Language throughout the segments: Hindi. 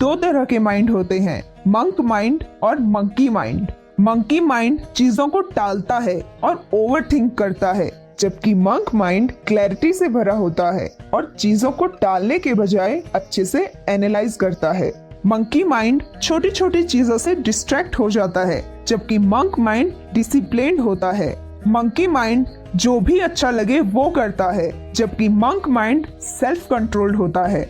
दो तरह के माइंड होते हैं, मंक माइंड और मंकी माइंड। मंकी माइंड चीजों को टालता है और ओवरथिंक करता है, जबकि मंक माइंड क्लैरिटी से भरा होता है और चीजों को टालने के बजाय अच्छे से एनालाइज करता है। मंकी माइंड छोटी छोटी चीजों से डिस्ट्रैक्ट हो जाता है, जबकि मंक माइंड डिसिप्लिन्ड होता है। मंकी माइंड जो भी अच्छा लगे वो करता है, जबकि मंक माइंड सेल्फ कंट्रोल्ड होता है।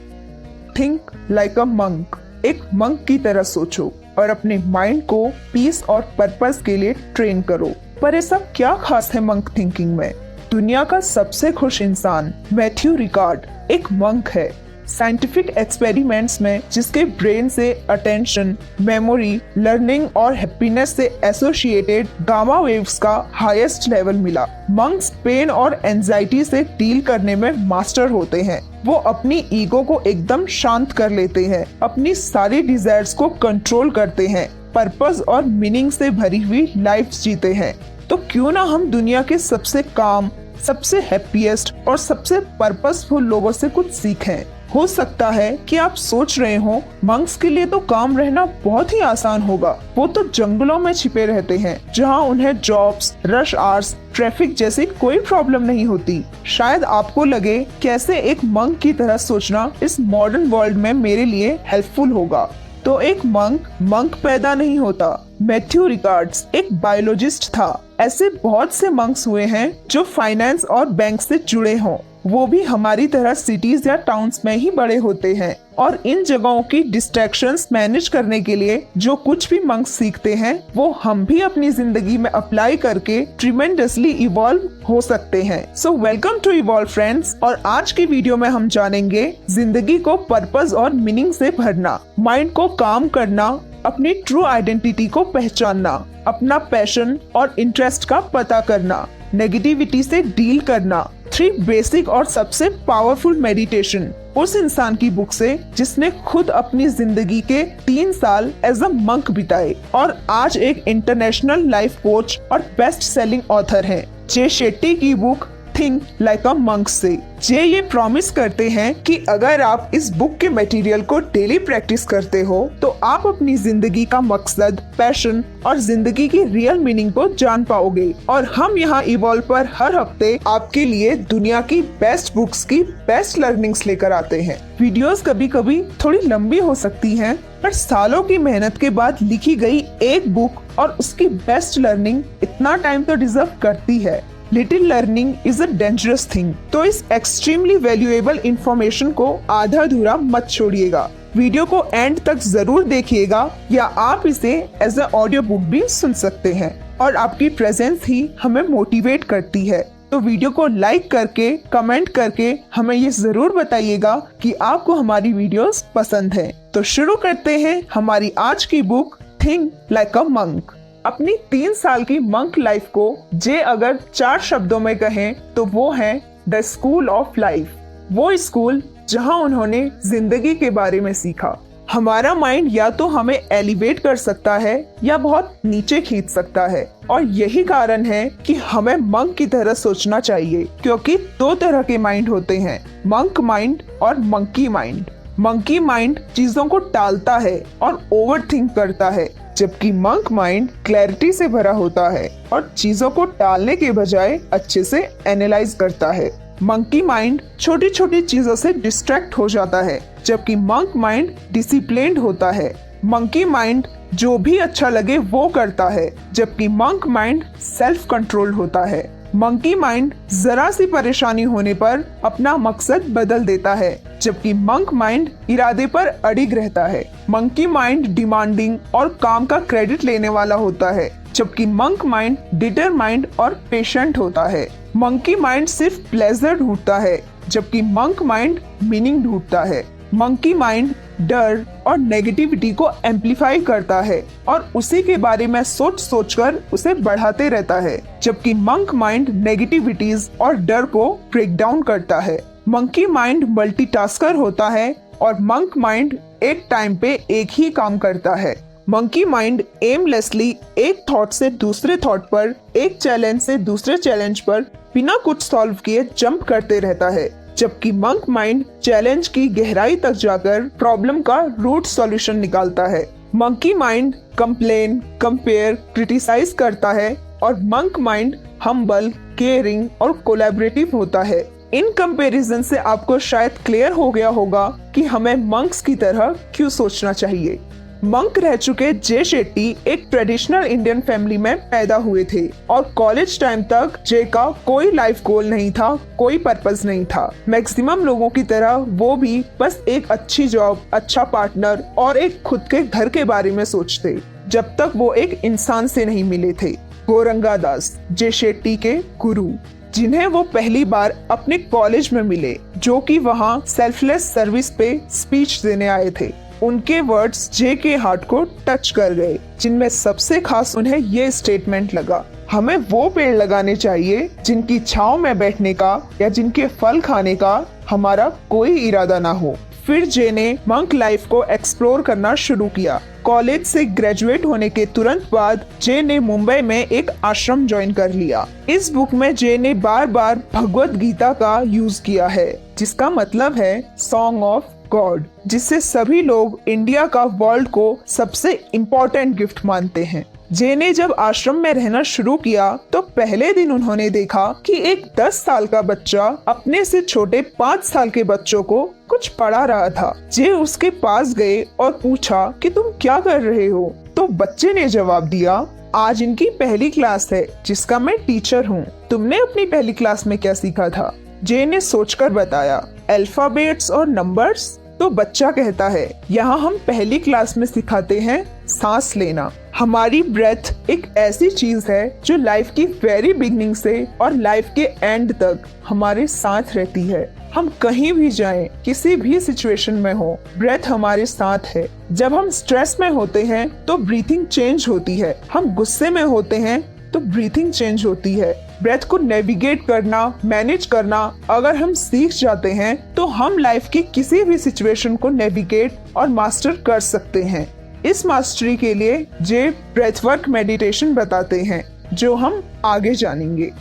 थिंक लाइक अ मंक, एक मंक की तरह सोचो और अपने माइंड को पीस और पर्पस के लिए ट्रेन करो। पर ऐसा क्या खास है मंक थिंकिंग में? दुनिया का सबसे खुश इंसान मैथ्यू रिकार्ड एक मंक है। साइंटिफिक एक्सपेरिमेंट्स में जिसके ब्रेन से अटेंशन, मेमोरी, लर्निंग और हैप्पीनेस से एसोसिएटेड गामा वेव्स का हाईएस्ट लेवल मिला। मंक्स पेन और एंजाइटी से डील करने में मास्टर होते हैं। वो अपनी ईगो को एकदम शांत कर लेते हैं, अपनी सारी डिजायर्स को कंट्रोल करते हैं, पर्पस और मीनिंग से भरी हुई लाइफ जीते हैं। तो क्यों ना हम दुनिया के सबसे काम, सबसे हैप्पीएस्ट और सबसे पर्पसफुल लोगों से कुछ सीखें। हो सकता है कि आप सोच रहे हो मंक्स के लिए तो काम रहना बहुत ही आसान होगा, वो तो जंगलों में छिपे रहते हैं जहां उन्हें जॉब्स, रश आवर्स, ट्रैफिक जैसी कोई प्रॉब्लम नहीं होती। शायद आपको लगे कैसे एक मंक की तरह सोचना इस मॉडर्न वर्ल्ड में मेरे लिए हेल्पफुल होगा। तो एक मंक पैदा नहीं होता। मैथ्यू रिकार्ड्स एक बायोलॉजिस्ट था। ऐसे बहुत से मंक्स हुए हैं जो फाइनेंस और बैंक से जुड़े हों, वो भी हमारी तरह सिटीज या टाउन्स में ही बड़े होते हैं। और इन जगहों की डिस्ट्रैक्शंस मैनेज करने के लिए जो कुछ भी मंक्स सीखते हैं वो हम भी अपनी जिंदगी में अप्लाई करके ट्रिमेंडसली इवॉल्व हो सकते हैं। So welcome to evolve friends. और आज की वीडियो में हम जानेंगे जिंदगी को पर्पस और मीनिंग से भरना, माइंड को काम करना, अपनी ट्रू आइडेंटिटी को पहचानना, अपना पैशन और इंटरेस्ट का पता करना, नेगेटिविटी से डील करना, 3 बेसिक और सबसे पावरफुल मेडिटेशन उस इंसान की बुक से जिसने खुद अपनी जिंदगी के 3 साल एज अ मंक बिताए और आज एक इंटरनेशनल लाइफ कोच और बेस्ट सेलिंग ऑथर है। जे शेट्टी की book think like a monk से जे ये प्रॉमिस करते हैं कि अगर आप इस बुक के मटेरियल को डेली प्रैक्टिस करते हो तो आप अपनी जिंदगी का मकसद, पैशन और जिंदगी की रियल मीनिंग को जान पाओगे। और हम यहाँ इवॉल्व पर हर हफ्ते आपके लिए दुनिया की बेस्ट बुक्स की बेस्ट लर्निंग्स लेकर आते हैं। वीडियोस कभी कभी थोड़ी लंबी हो सकती हैं, पर सालों की मेहनत के बाद लिखी गई एक बुक और उसकी बेस्ट लर्निंग इतना टाइम तो डिजर्व करती है। Little learning is a dangerous thing. तो इस एक्सट्रीमली वैल्यूएबल इंफॉर्मेशन को आधा अधूरा मत छोड़िएगा। वीडियो को एंड तक जरूर देखिएगा, या आप इसे एज अ ऑडियो बुक भी सुन सकते हैं। और आपकी प्रेजेंस ही हमें मोटिवेट करती है। तो वीडियो को लाइक करके, कमेंट करके हमें ये जरूर बताइएगा कि आपको हमारी वीडियोस पसंद है। तो शुरू करते हैं हमारी आज की book think like a monk. अपनी 3 साल की मंक लाइफ को जे अगर 4 शब्दों में कहें तो वो है द स्कूल ऑफ लाइफ। वो स्कूल जहां उन्होंने जिंदगी के बारे में सीखा। हमारा माइंड या तो हमें एलिवेट कर सकता है या बहुत नीचे खींच सकता है, और यही कारण है कि हमें मंक की तरह सोचना चाहिए, क्योंकि 2 तरह के माइंड होते हैं, मंक माइंड और मंकी माइंड। मंकी माइंड चीजों को टालता है और ओवरथिंक करता है, जबकि मंक माइंड क्लैरिटी से भरा होता है और चीजों को टालने के बजाय अच्छे से एनालाइज करता है। मंकी माइंड छोटी छोटी चीजों से डिस्ट्रैक्ट हो जाता है, जबकि मंक माइंड डिसिप्लिन्ड होता है। मंकी माइंड जो भी अच्छा लगे वो करता है, जबकि मंक माइंड सेल्फ कंट्रोल्ड होता है। मंकी माइंड जरा सी परेशानी होने पर अपना मकसद बदल देता है, जबकि मंक माइंड इरादे पर अडिग रहता है। मंकी माइंड डिमांडिंग और काम का क्रेडिट लेने वाला होता है, जबकि मंक माइंड डिटरमाइंड और पेशेंट होता है। मंकी माइंड सिर्फ प्लेजर ढूंढता है, जबकि मंक माइंड मीनिंग ढूंढता है। मंकी माइंड डर और नेगेटिविटी को एम्पलीफाई करता है और उसी के बारे में सोच सोचकर उसे बढ़ाते रहता है, जबकि मंक माइंड नेगेटिविटीज और डर को ब्रेक डाउन करता है। मंकी माइंड मल्टीटास्कर होता है और मंक माइंड एक टाइम पे एक ही काम करता है। मंकी माइंड एमलेसली एक थॉट से दूसरे थॉट पर, एक चैलेंज से दूसरे चैलेंज पर बिना कुछ सॉल्व किए जंप करते रहता है, जबकि मंक माइंड चैलेंज की गहराई तक जाकर प्रॉब्लम का रूट सॉल्यूशन निकालता है। Monkey mind complain, compare, criticise करता है और मंक माइंड हम्बल, केयरिंग और कोलैबोरेटिव होता है। इन कंपैरिजन से आपको शायद क्लियर हो गया होगा कि हमें मंक्स की तरह क्यों सोचना चाहिए। मंक रह चुके जे शेट्टी एक ट्रेडिशनल इंडियन फैमिली में पैदा हुए थे और कॉलेज टाइम तक जे का कोई लाइफ गोल नहीं था, कोई पर्पस नहीं था। मैक्सिमम लोगों की तरह वो भी बस एक अच्छी जॉब, अच्छा पार्टनर और एक खुद के घर के बारे में सोचते, जब तक वो एक इंसान से नहीं मिले थे। गौरंगा दास, जे शेट्टी के गुरु, जिन्हें वो पहली बार अपने कॉलेज में मिले, जो कि वहाँ सेल्फलेस सर्विस पे स्पीच देने आए थे। उनके वर्ड्स जे के हार्ट को टच कर गए, जिनमें सबसे खास उन्हें ये स्टेटमेंट लगा, हमें वो पेड़ लगाने चाहिए जिनकी छांव में बैठने का या जिनके फल खाने का हमारा कोई इरादा ना हो। फिर जे ने मंक लाइफ को एक्सप्लोर करना शुरू किया। कॉलेज से ग्रेजुएट होने के तुरंत बाद जे ने मुंबई में एक आश्रम ज्वाइन कर लिया। इस बुक में जे ने बार बार भगवत गीता का यूज किया है, जिसका मतलब है सॉन्ग ऑफ गॉड, जिससे सभी लोग इंडिया का वर्ल्ड को सबसे इम्पोर्टेंट गिफ्ट मानते हैं। जे ने जब आश्रम में रहना शुरू किया तो पहले दिन उन्होंने देखा कि एक 10 साल का बच्चा अपने से छोटे 5 साल के बच्चों को कुछ पढ़ा रहा था। जे उसके पास गए और पूछा कि तुम क्या कर रहे हो? तो बच्चे ने जवाब दिया, आज इनकी पहली क्लास है जिसका मैं टीचर हूँ। तुमने अपनी पहली क्लास में क्या सीखा था? जे ने सोचकर बताया, अल्फाबेट्स और नंबर्स। तो बच्चा कहता है, यहाँ हम पहली क्लास में सिखाते हैं सांस लेना। हमारी ब्रेथ एक ऐसी चीज है जो लाइफ की वेरी बिगनिंग से और लाइफ के एंड तक हमारे साथ रहती है। हम कहीं भी जाएं, किसी भी सिचुएशन में हो, ब्रेथ हमारे साथ है। जब हम स्ट्रेस में होते हैं तो ब्रीथिंग चेंज होती है, हम गुस्से में होते हैं तो ब्रीथिंग चेंज होती है। ब्रेथ को नेविगेट करना, मैनेज करना अगर हम सीख जाते हैं तो हम लाइफ की किसी भी सिचुएशन को नेविगेट और मास्टर कर सकते हैं। इस मास्टरी के लिए जे ब्रेथ वर्क मेडिटेशन बताते हैं, जो हम आगे जानेंगे।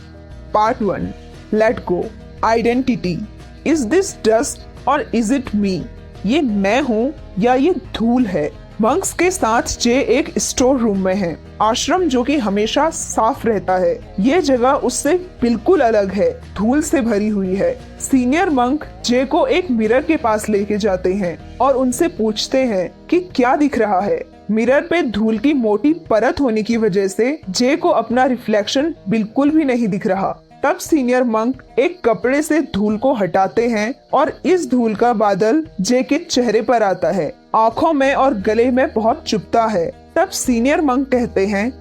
Part 1, let go. Identity, is this dust और इज इट मी? ये मैं हूँ या ये धूल है? मंक्स के साथ जे एक स्टोर रूम में है। आश्रम जो कि हमेशा साफ रहता है, ये जगह उससे बिल्कुल अलग है, धूल से भरी हुई है। सीनियर मंक जे को एक मिरर के पास लेके जाते हैं और उनसे पूछते हैं कि क्या दिख रहा है। मिरर पे धूल की मोटी परत होने की वजह से जे को अपना रिफ्लेक्शन बिल्कुल भी नहीं दिख रहा। तब सीनियर मंक एक कपड़े से धूल को हटाते हैं और इस धूल का बादल जे के चेहरे पर आता है, आंखों में और गले में बहुत चुभता है। तब सीनियर मंक कहते हैं,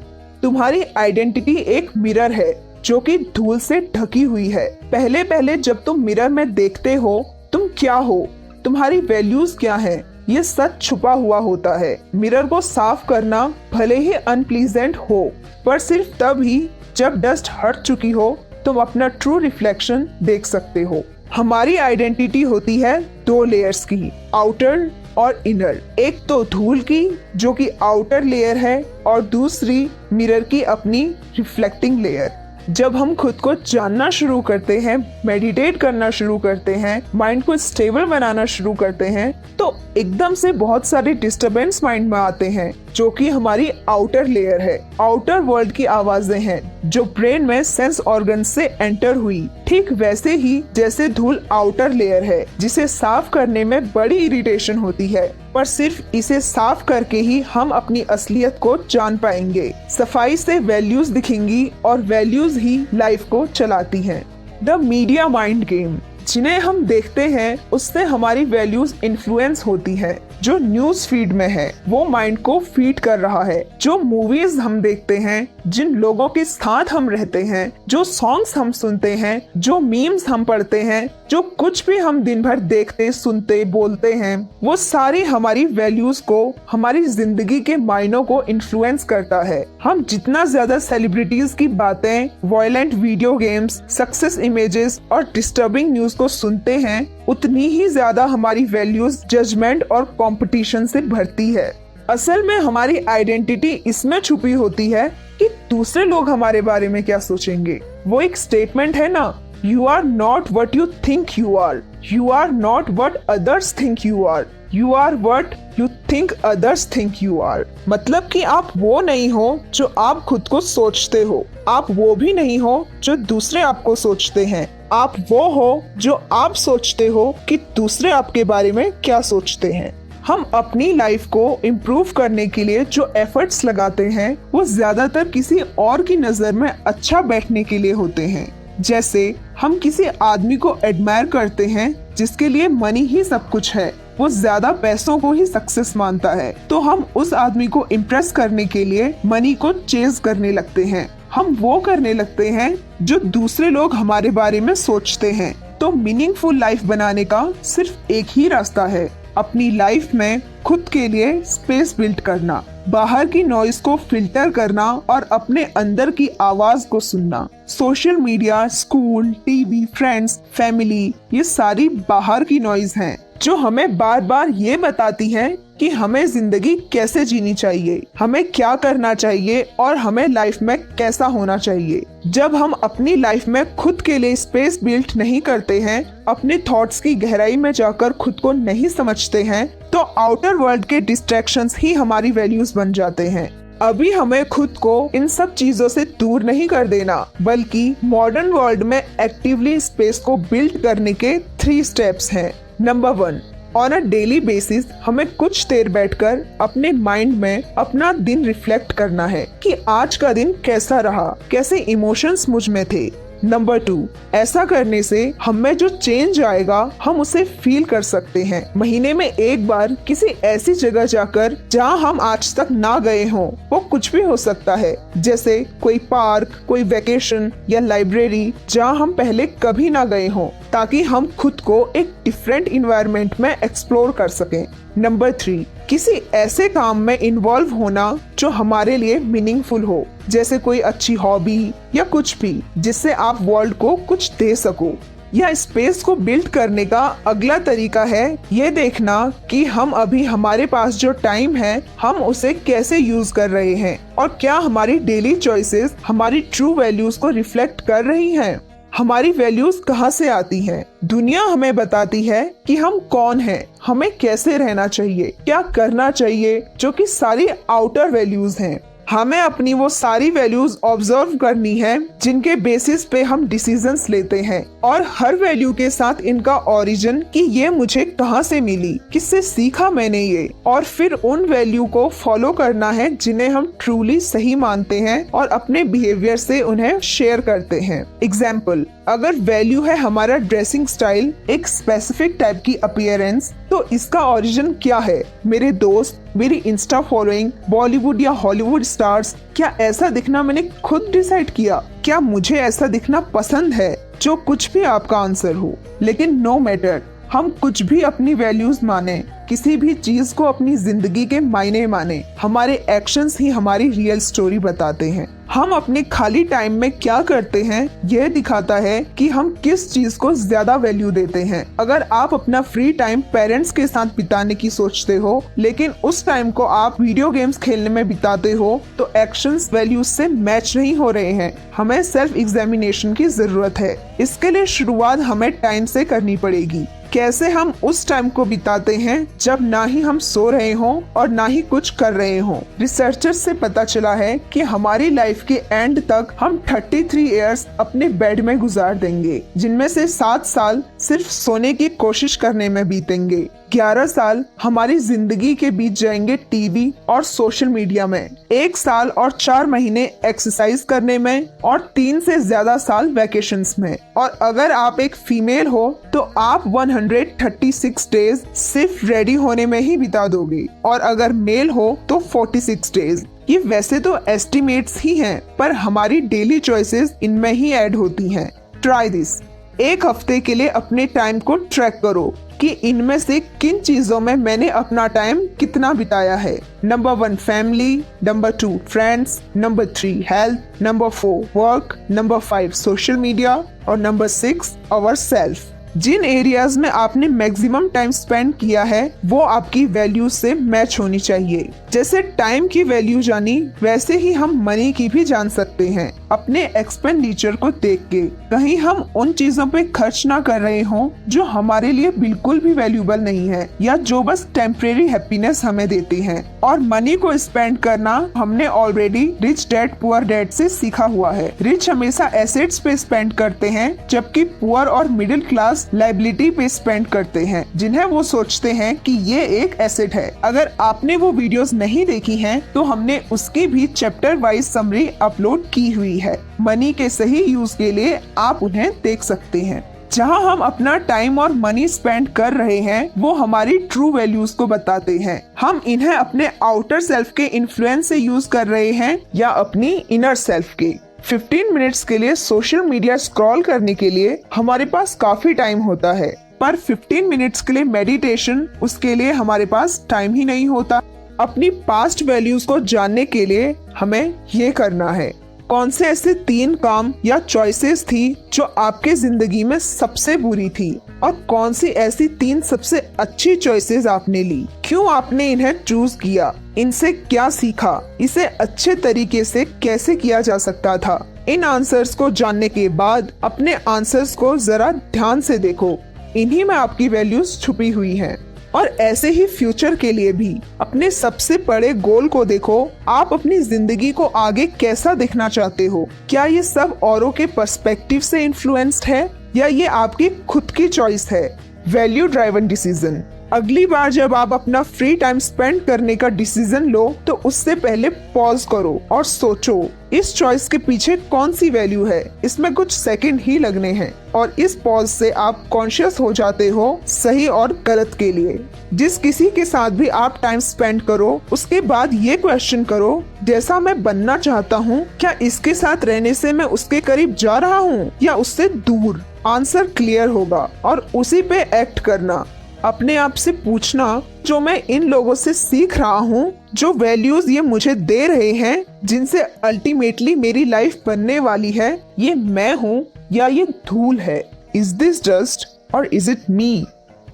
तुम्हारी आइडेंटिटी एक मिरर है जो कि धूल से ढकी हुई है। पहले पहले जब तुम मिरर में देखते हो, तुम क्या हो, तुम्हारी वैल्यूज क्या है, ये सच छुपा हुआ होता है। मिरर को साफ करना भले ही अनप्लीजेंट हो, पर सिर्फ तब ही जब डस्ट हट चुकी हो तुम अपना ट्रू रिफ्लेक्शन देख सकते हो। हमारी आइडेंटिटी होती है 2 लेयर्स की, आउटर और इनर। एक तो धूल की जो कि आउटर लेयर है और दूसरी मिरर की अपनी रिफ्लेक्टिंग लेयर। जब हम खुद को जानना शुरू करते हैं, मेडिटेट करना शुरू करते हैं, माइंड को स्टेबल बनाना शुरू करते हैं, तो एकदम से बहुत सारे डिस्टरबेंस माइंड में आते हैं जो कि हमारी आउटर लेयर है। आउटर वर्ल्ड की आवाजें हैं जो ब्रेन में सेंस ऑर्गन से एंटर हुई। ठीक वैसे ही जैसे धूल आउटर लेयर है जिसे साफ करने में बड़ी इरिटेशन होती है, पर सिर्फ इसे साफ करके ही हम अपनी असलियत को जान पाएंगे। सफाई से वैल्यूज दिखेंगी और वैल्यूज ही लाइफ को चलाती हैं। द मीडिया माइंड गेम, जिन्हें हम देखते हैं उससे हमारी वैल्यूज इन्फ्लुएंस होती है। जो न्यूज फीड में है वो माइंड को फीड कर रहा है। जो मूवीज हम देखते हैं, जिन लोगों के साथ हम रहते हैं, जो सॉन्ग्स हम सुनते हैं, जो मीम्स हम पढ़ते हैं, जो कुछ भी हम दिन भर देखते, सुनते, बोलते हैं, वो सारी हमारी वैल्यूज को, हमारी जिंदगी के मायनों को इन्फ्लुएंस करता है। हम जितना ज्यादा सेलिब्रिटीज की बातें, violent video games, success images और डिस्टर्बिंग न्यूज को सुनते हैं, उतनी ही ज्यादा हमारी वैल्यूज जजमेंट और कंपटीशन से भरती है। असल में हमारी आइडेंटिटी इसमें छुपी होती है कि दूसरे लोग हमारे बारे में क्या सोचेंगे। वो एक स्टेटमेंट है ना, you are not what you think you are. You are not what others think you are, you are what you think others think you are. मतलब कि आप वो नहीं हो जो आप खुद को सोचते हो, आप वो भी नहीं हो जो दूसरे आपको सोचते हैं, आप वो हो जो आप सोचते हो कि दूसरे आपके बारे में क्या सोचते हैं। हम अपनी लाइफ को इम्प्रूव करने के लिए जो एफर्ट्स लगाते हैं वो ज्यादातर किसी और की नजर में अच्छा बैठने के लिए होते हैं। जैसे हम किसी आदमी को एडमायर करते हैं जिसके लिए मनी ही सब कुछ है, वो ज्यादा पैसों को ही सक्सेस मानता है, तो हम उस आदमी को इम्प्रेस करने के लिए मनी को चेज करने लगते हैं। हम वो करने लगते हैं जो दूसरे लोग हमारे बारे में सोचते हैं। तो मीनिंगफुल लाइफ बनाने का सिर्फ एक ही रास्ता है, अपनी लाइफ में खुद के लिए स्पेस बिल्ड करना, बाहर की नॉइज को फिल्टर करना और अपने अंदर की आवाज को सुनना। Social media, school, TV, friends, family, ये सारी बाहर की नॉइज हैं जो हमें बार बार ये बताती है कि हमें जिंदगी कैसे जीनी चाहिए, हमें क्या करना चाहिए और हमें लाइफ में कैसा होना चाहिए। जब हम अपनी लाइफ में खुद के लिए स्पेस बिल्ड नहीं करते हैं, अपने थॉट्स की गहराई में जाकर खुद को नहीं समझते हैं, तो आउटर वर्ल्ड के डिस्ट्रैक्शंस ही हमारी वैल्यूज बन जाते हैं। अभी हमें खुद को इन सब चीजों से दूर नहीं कर देना, बल्कि मॉडर्न वर्ल्ड में एक्टिवली स्पेस को बिल्ड करने के 3 स्टेप्स हैं। Number 1, on a daily basis हमें कुछ देर बैठकर अपने माइंड में अपना दिन रिफ्लेक्ट करना है कि आज का दिन कैसा रहा, कैसे इमोशंस मुझ में थे। नंबर 2, ऐसा करने से हमें जो चेंज आएगा हम उसे फील कर सकते हैं। महीने में एक बार किसी ऐसी जगह जाकर जहां हम आज तक ना गए हों, वो कुछ भी हो सकता है, जैसे कोई पार्क, कोई वेकेशन या लाइब्रेरी जहां हम पहले कभी ना गए हों, ताकि हम खुद को एक डिफरेंट इन्वायरमेंट में एक्सप्लोर कर सकें। नंबर 3, किसी ऐसे काम में इन्वॉल्व होना जो हमारे लिए मीनिंगफुल हो, जैसे कोई अच्छी हॉबी या कुछ भी जिससे आप वर्ल्ड को कुछ दे सको। या स्पेस को बिल्ड करने का अगला तरीका है ये देखना कि हम अभी हमारे पास जो टाइम है हम उसे कैसे यूज कर रहे हैं और क्या हमारी डेली चॉइसेस हमारी ट्रू वैल्यूज को रिफ्लेक्ट कर रही हैं। हमारी वैल्यूज कहाँ से आती हैं? दुनिया हमें बताती है कि हम कौन हैं, हमें कैसे रहना चाहिए, क्या करना चाहिए, जो कि सारी आउटर वैल्यूज हैं। हमें अपनी वो सारी वैल्यूज ऑब्जर्व करनी है जिनके बेसिस पे हम डिसीजंस लेते हैं, और हर वैल्यू के साथ इनका ओरिजिन कि ये मुझे कहाँ से मिली, किससे सीखा मैंने ये, और फिर उन वैल्यू को फॉलो करना है जिन्हें हम ट्रूली सही मानते हैं और अपने बिहेवियर से उन्हें शेयर करते हैं। एग्जाम्पल, अगर वैल्यू है हमारा ड्रेसिंग स्टाइल, एक स्पेसिफिक टाइप की अपीयरेंस, तो इसका ओरिजिन क्या है? मेरे दोस्त, मेरी इंस्टा फॉलोइंग, बॉलीवुड या हॉलीवुड स्टार्स, क्या ऐसा दिखना मैंने खुद डिसाइड किया? क्या मुझे ऐसा दिखना पसंद है? जो कुछ भी आपका आंसर हो, लेकिन नो मैटर, हम कुछ भी अपनी वैल्यूज माने, किसी भी चीज को अपनी जिंदगी के मायने माने, हमारे एक्शंस ही हमारी रियल स्टोरी बताते हैं। हम अपने खाली टाइम में क्या करते हैं यह दिखाता है कि हम किस चीज को ज्यादा वैल्यू देते हैं। अगर आप अपना फ्री टाइम पेरेंट्स के साथ बिताने की सोचते हो, लेकिन उस टाइम को आप वीडियो गेम्स खेलने में बिताते हो, तो एक्शंस वैल्यूज से मैच नहीं हो रहे हैं। हमें सेल्फ एग्जामिनेशन की जरूरत है। इसके लिए शुरुआत हमें टाइम से करनी पड़ेगी। कैसे हम उस टाइम को बिताते हैं जब ना ही हम सो रहे हों और ना ही कुछ कर रहे हों। रिसर्चर्स से पता चला है कि हमारी लाइफ के एंड तक हम 33 इयर्स अपने बेड में गुजार देंगे, जिनमें से 7 साल सिर्फ सोने की कोशिश करने में बीतेंगे। 11 साल हमारी जिंदगी के बीत जाएंगे टीवी और सोशल मीडिया में, 1 साल और 4 महीने एक्सरसाइज करने में, और 3 से ज्यादा साल वेकेशंस में। और अगर आप एक फीमेल हो तो आप 136 डेज सिर्फ रेडी होने में ही बिता दोगे, और अगर मेल हो तो 46 डेज। ये वैसे तो एस्टिमेट्स ही हैं, पर हमारी डेली चॉइसेस इनमें ही ऐड होती हैं। Try this. 1 हफ्ते के लिए अपने टाइम को ट्रैक करो कि इनमें से किन चीजों में मैंने अपना टाइम कितना बिताया है। Number 1 family, number 2 friends, number 3 health, number 4 work, number 5 social media, और नंबर 6 अवर सेल्फ। जिन एरियाज में आपने मैक्सिमम टाइम स्पेंड किया है वो आपकी वैल्यूज से मैच होनी चाहिए। जैसे टाइम की वैल्यू जानी, वैसे ही हम मनी की भी जान सकते हैं अपने एक्सपेंडिचर को देख के। कहीं हम उन चीजों पे खर्च ना कर रहे हों जो हमारे लिए बिल्कुल भी वैल्यूएबल नहीं है या जो बस टेम्परेरी हैप्पीनेस हमें देती हैं। और मनी को स्पेंड करना हमने already rich dad poor dad से सीखा हुआ है। रिच हमेशा एसेट्स पे स्पेंड करते हैं, जबकि पुअर और मिडिल क्लास लायबिलिटी पे स्पेंड करते हैं, जिन्हें वो सोचते हैं कि ये एक एसेट है। अगर आपने वो वीडियोस नहीं देखी हैं, तो हमने उसकी भी चैप्टर वाइज समरी अपलोड की हुई है। मनी के सही यूज के लिए आप उन्हें देख सकते हैं। जहां हम अपना टाइम और मनी स्पेंड कर रहे हैं वो हमारी ट्रू वैल्यूज को बताते हैं। हम इन्हें अपने आउटर सेल्फ के इन्फ्लुएंस से यूज कर रहे हैं या अपनी इनर सेल्फ के। 15 मिनट्स के लिए सोशल मीडिया स्क्रॉल करने के लिए हमारे पास काफी टाइम होता है, पर 15 मिनट्स के लिए मेडिटेशन, उसके लिए हमारे पास टाइम ही नहीं होता। अपनी पास्ट वैल्यूज को जानने के लिए हमें ये करना है। कौन से ऐसे 3 काम या चॉइसेस थी जो आपके जिंदगी में सबसे बुरी थी, और कौन सी ऐसी 3 सबसे अच्छी चॉइसेस आपने ली, क्यों आपने इन्हें चूज किया, इनसे क्या सीखा, इसे अच्छे तरीके से कैसे किया जा सकता था। इन आंसर्स को जानने के बाद अपने आंसर्स को जरा ध्यान से देखो, इन्हीं में आपकी वैल्यूज छुपी हुई हैं। और ऐसे ही फ्यूचर के लिए भी अपने सबसे बड़े गोल को देखो। आप अपनी जिंदगी को आगे कैसा देखना चाहते हो? क्या ये सब औरों के पर्सपेक्टिव से इन्फ्लुएंस्ड है या ये आपकी खुद की चॉइस है? Value driven decision. अगली बार जब आप अपना फ्री टाइम स्पेंड करने का डिसीजन लो तो उससे पहले पॉज करो और सोचो इस चॉइस के पीछे कौन सी वैल्यू है। इसमें कुछ सेकंड ही लगने हैं और इस पॉज से आप कॉन्शियस हो जाते हो सही और गलत के लिए। जिस किसी के साथ भी आप टाइम स्पेंड करो उसके बाद ये क्वेश्चन करो, जैसा मैं बनना चाहता हूँ क्या इसके साथ रहने से मैं उसके करीब जा रहा हूँ या उससे दूर? आंसर क्लियर होगा और उसी पे एक्ट करना। अपने आप से पूछना, जो मैं इन लोगों से सीख रहा हूँ, जो वैल्यूज ये मुझे दे रहे हैं, जिनसे अल्टीमेटली मेरी लाइफ बनने वाली है, ये मैं हूँ या ये धूल है? इज दिस डस्ट और is it me?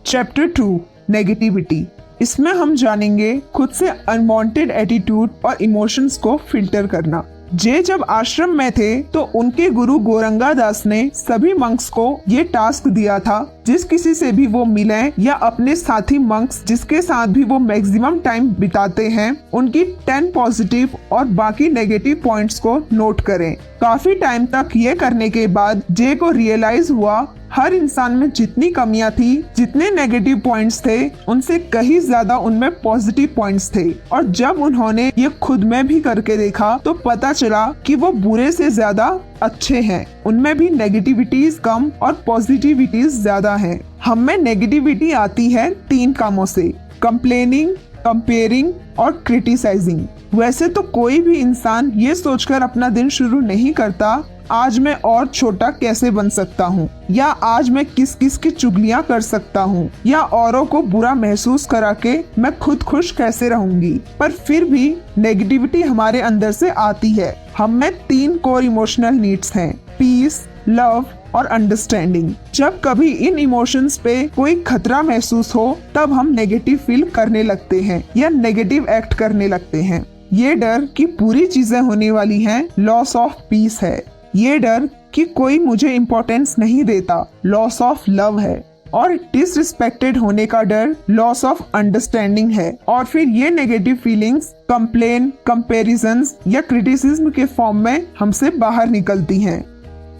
Chapter 2 negativity. इसमें हम जानेंगे खुद से अनवांटेड एटीट्यूड और इमोशंस को फिल्टर करना। जब आश्रम में थे तो उनके गुरु गोरंगा दास ने सभी मंक्स को ये टास्क दिया था, जिस किसी से भी वो मिलें या अपने साथी मंक्स जिसके साथ भी वो मैक्सिमम टाइम बिताते हैं, उनकी 10 पॉजिटिव और बाकी नेगेटिव पॉइंट्स को नोट करें। काफी टाइम तक ये करने के बाद जे को रियलाइज हुआ हर इंसान में जितनी कमियां थी, जितने नेगेटिव पॉइंट्स थे, उनसे कहीं ज्यादा उनमें पॉजिटिव पॉइंट्स थे। और जब उन्होंने ये खुद में भी करके देखा तो पता चला कि वो बुरे से ज्यादा अच्छे हैं। उनमें भी नेगेटिविटीज कम और पॉजिटिविटीज ज्यादा हैं। हम में नेगेटिविटी आती है 3 कामों से: कंप्लेनिंग, कंपेयरिंग और क्रिटिसाइजिंग। वैसे तो कोई भी इंसान ये सोचकर अपना दिन शुरू नहीं करता आज मैं और छोटा कैसे बन सकता हूँ, या आज मैं किस किस की चुगलियाँ कर सकता हूँ, या औरों को बुरा महसूस करा के मैं खुद खुश कैसे रहूंगी। पर फिर भी नेगेटिविटी हमारे अंदर से आती है। हम में 3 कोर इमोशनल नीड्स हैं: पीस, लव और अंडरस्टैंडिंग। जब कभी इन इमोशंस पे कोई खतरा महसूस हो तब हम नेगेटिव फील करने लगते हैं या नेगेटिव एक्ट करने लगते हैं। ये डर कि पूरी चीजें होने वाली हैं, लॉस ऑफ पीस है। ये डर कि कोई मुझे इम्पोर्टेंस नहीं देता, लॉस ऑफ लव है। और डिसरिस्पेक्टेड होने का डर, लॉस ऑफ अंडरस्टैंडिंग है। और फिर ये नेगेटिव फीलिंग्स कंप्लेन, कंपैरिजंस या क्रिटिसिज्म के फॉर्म में हमसे बाहर निकलती हैं।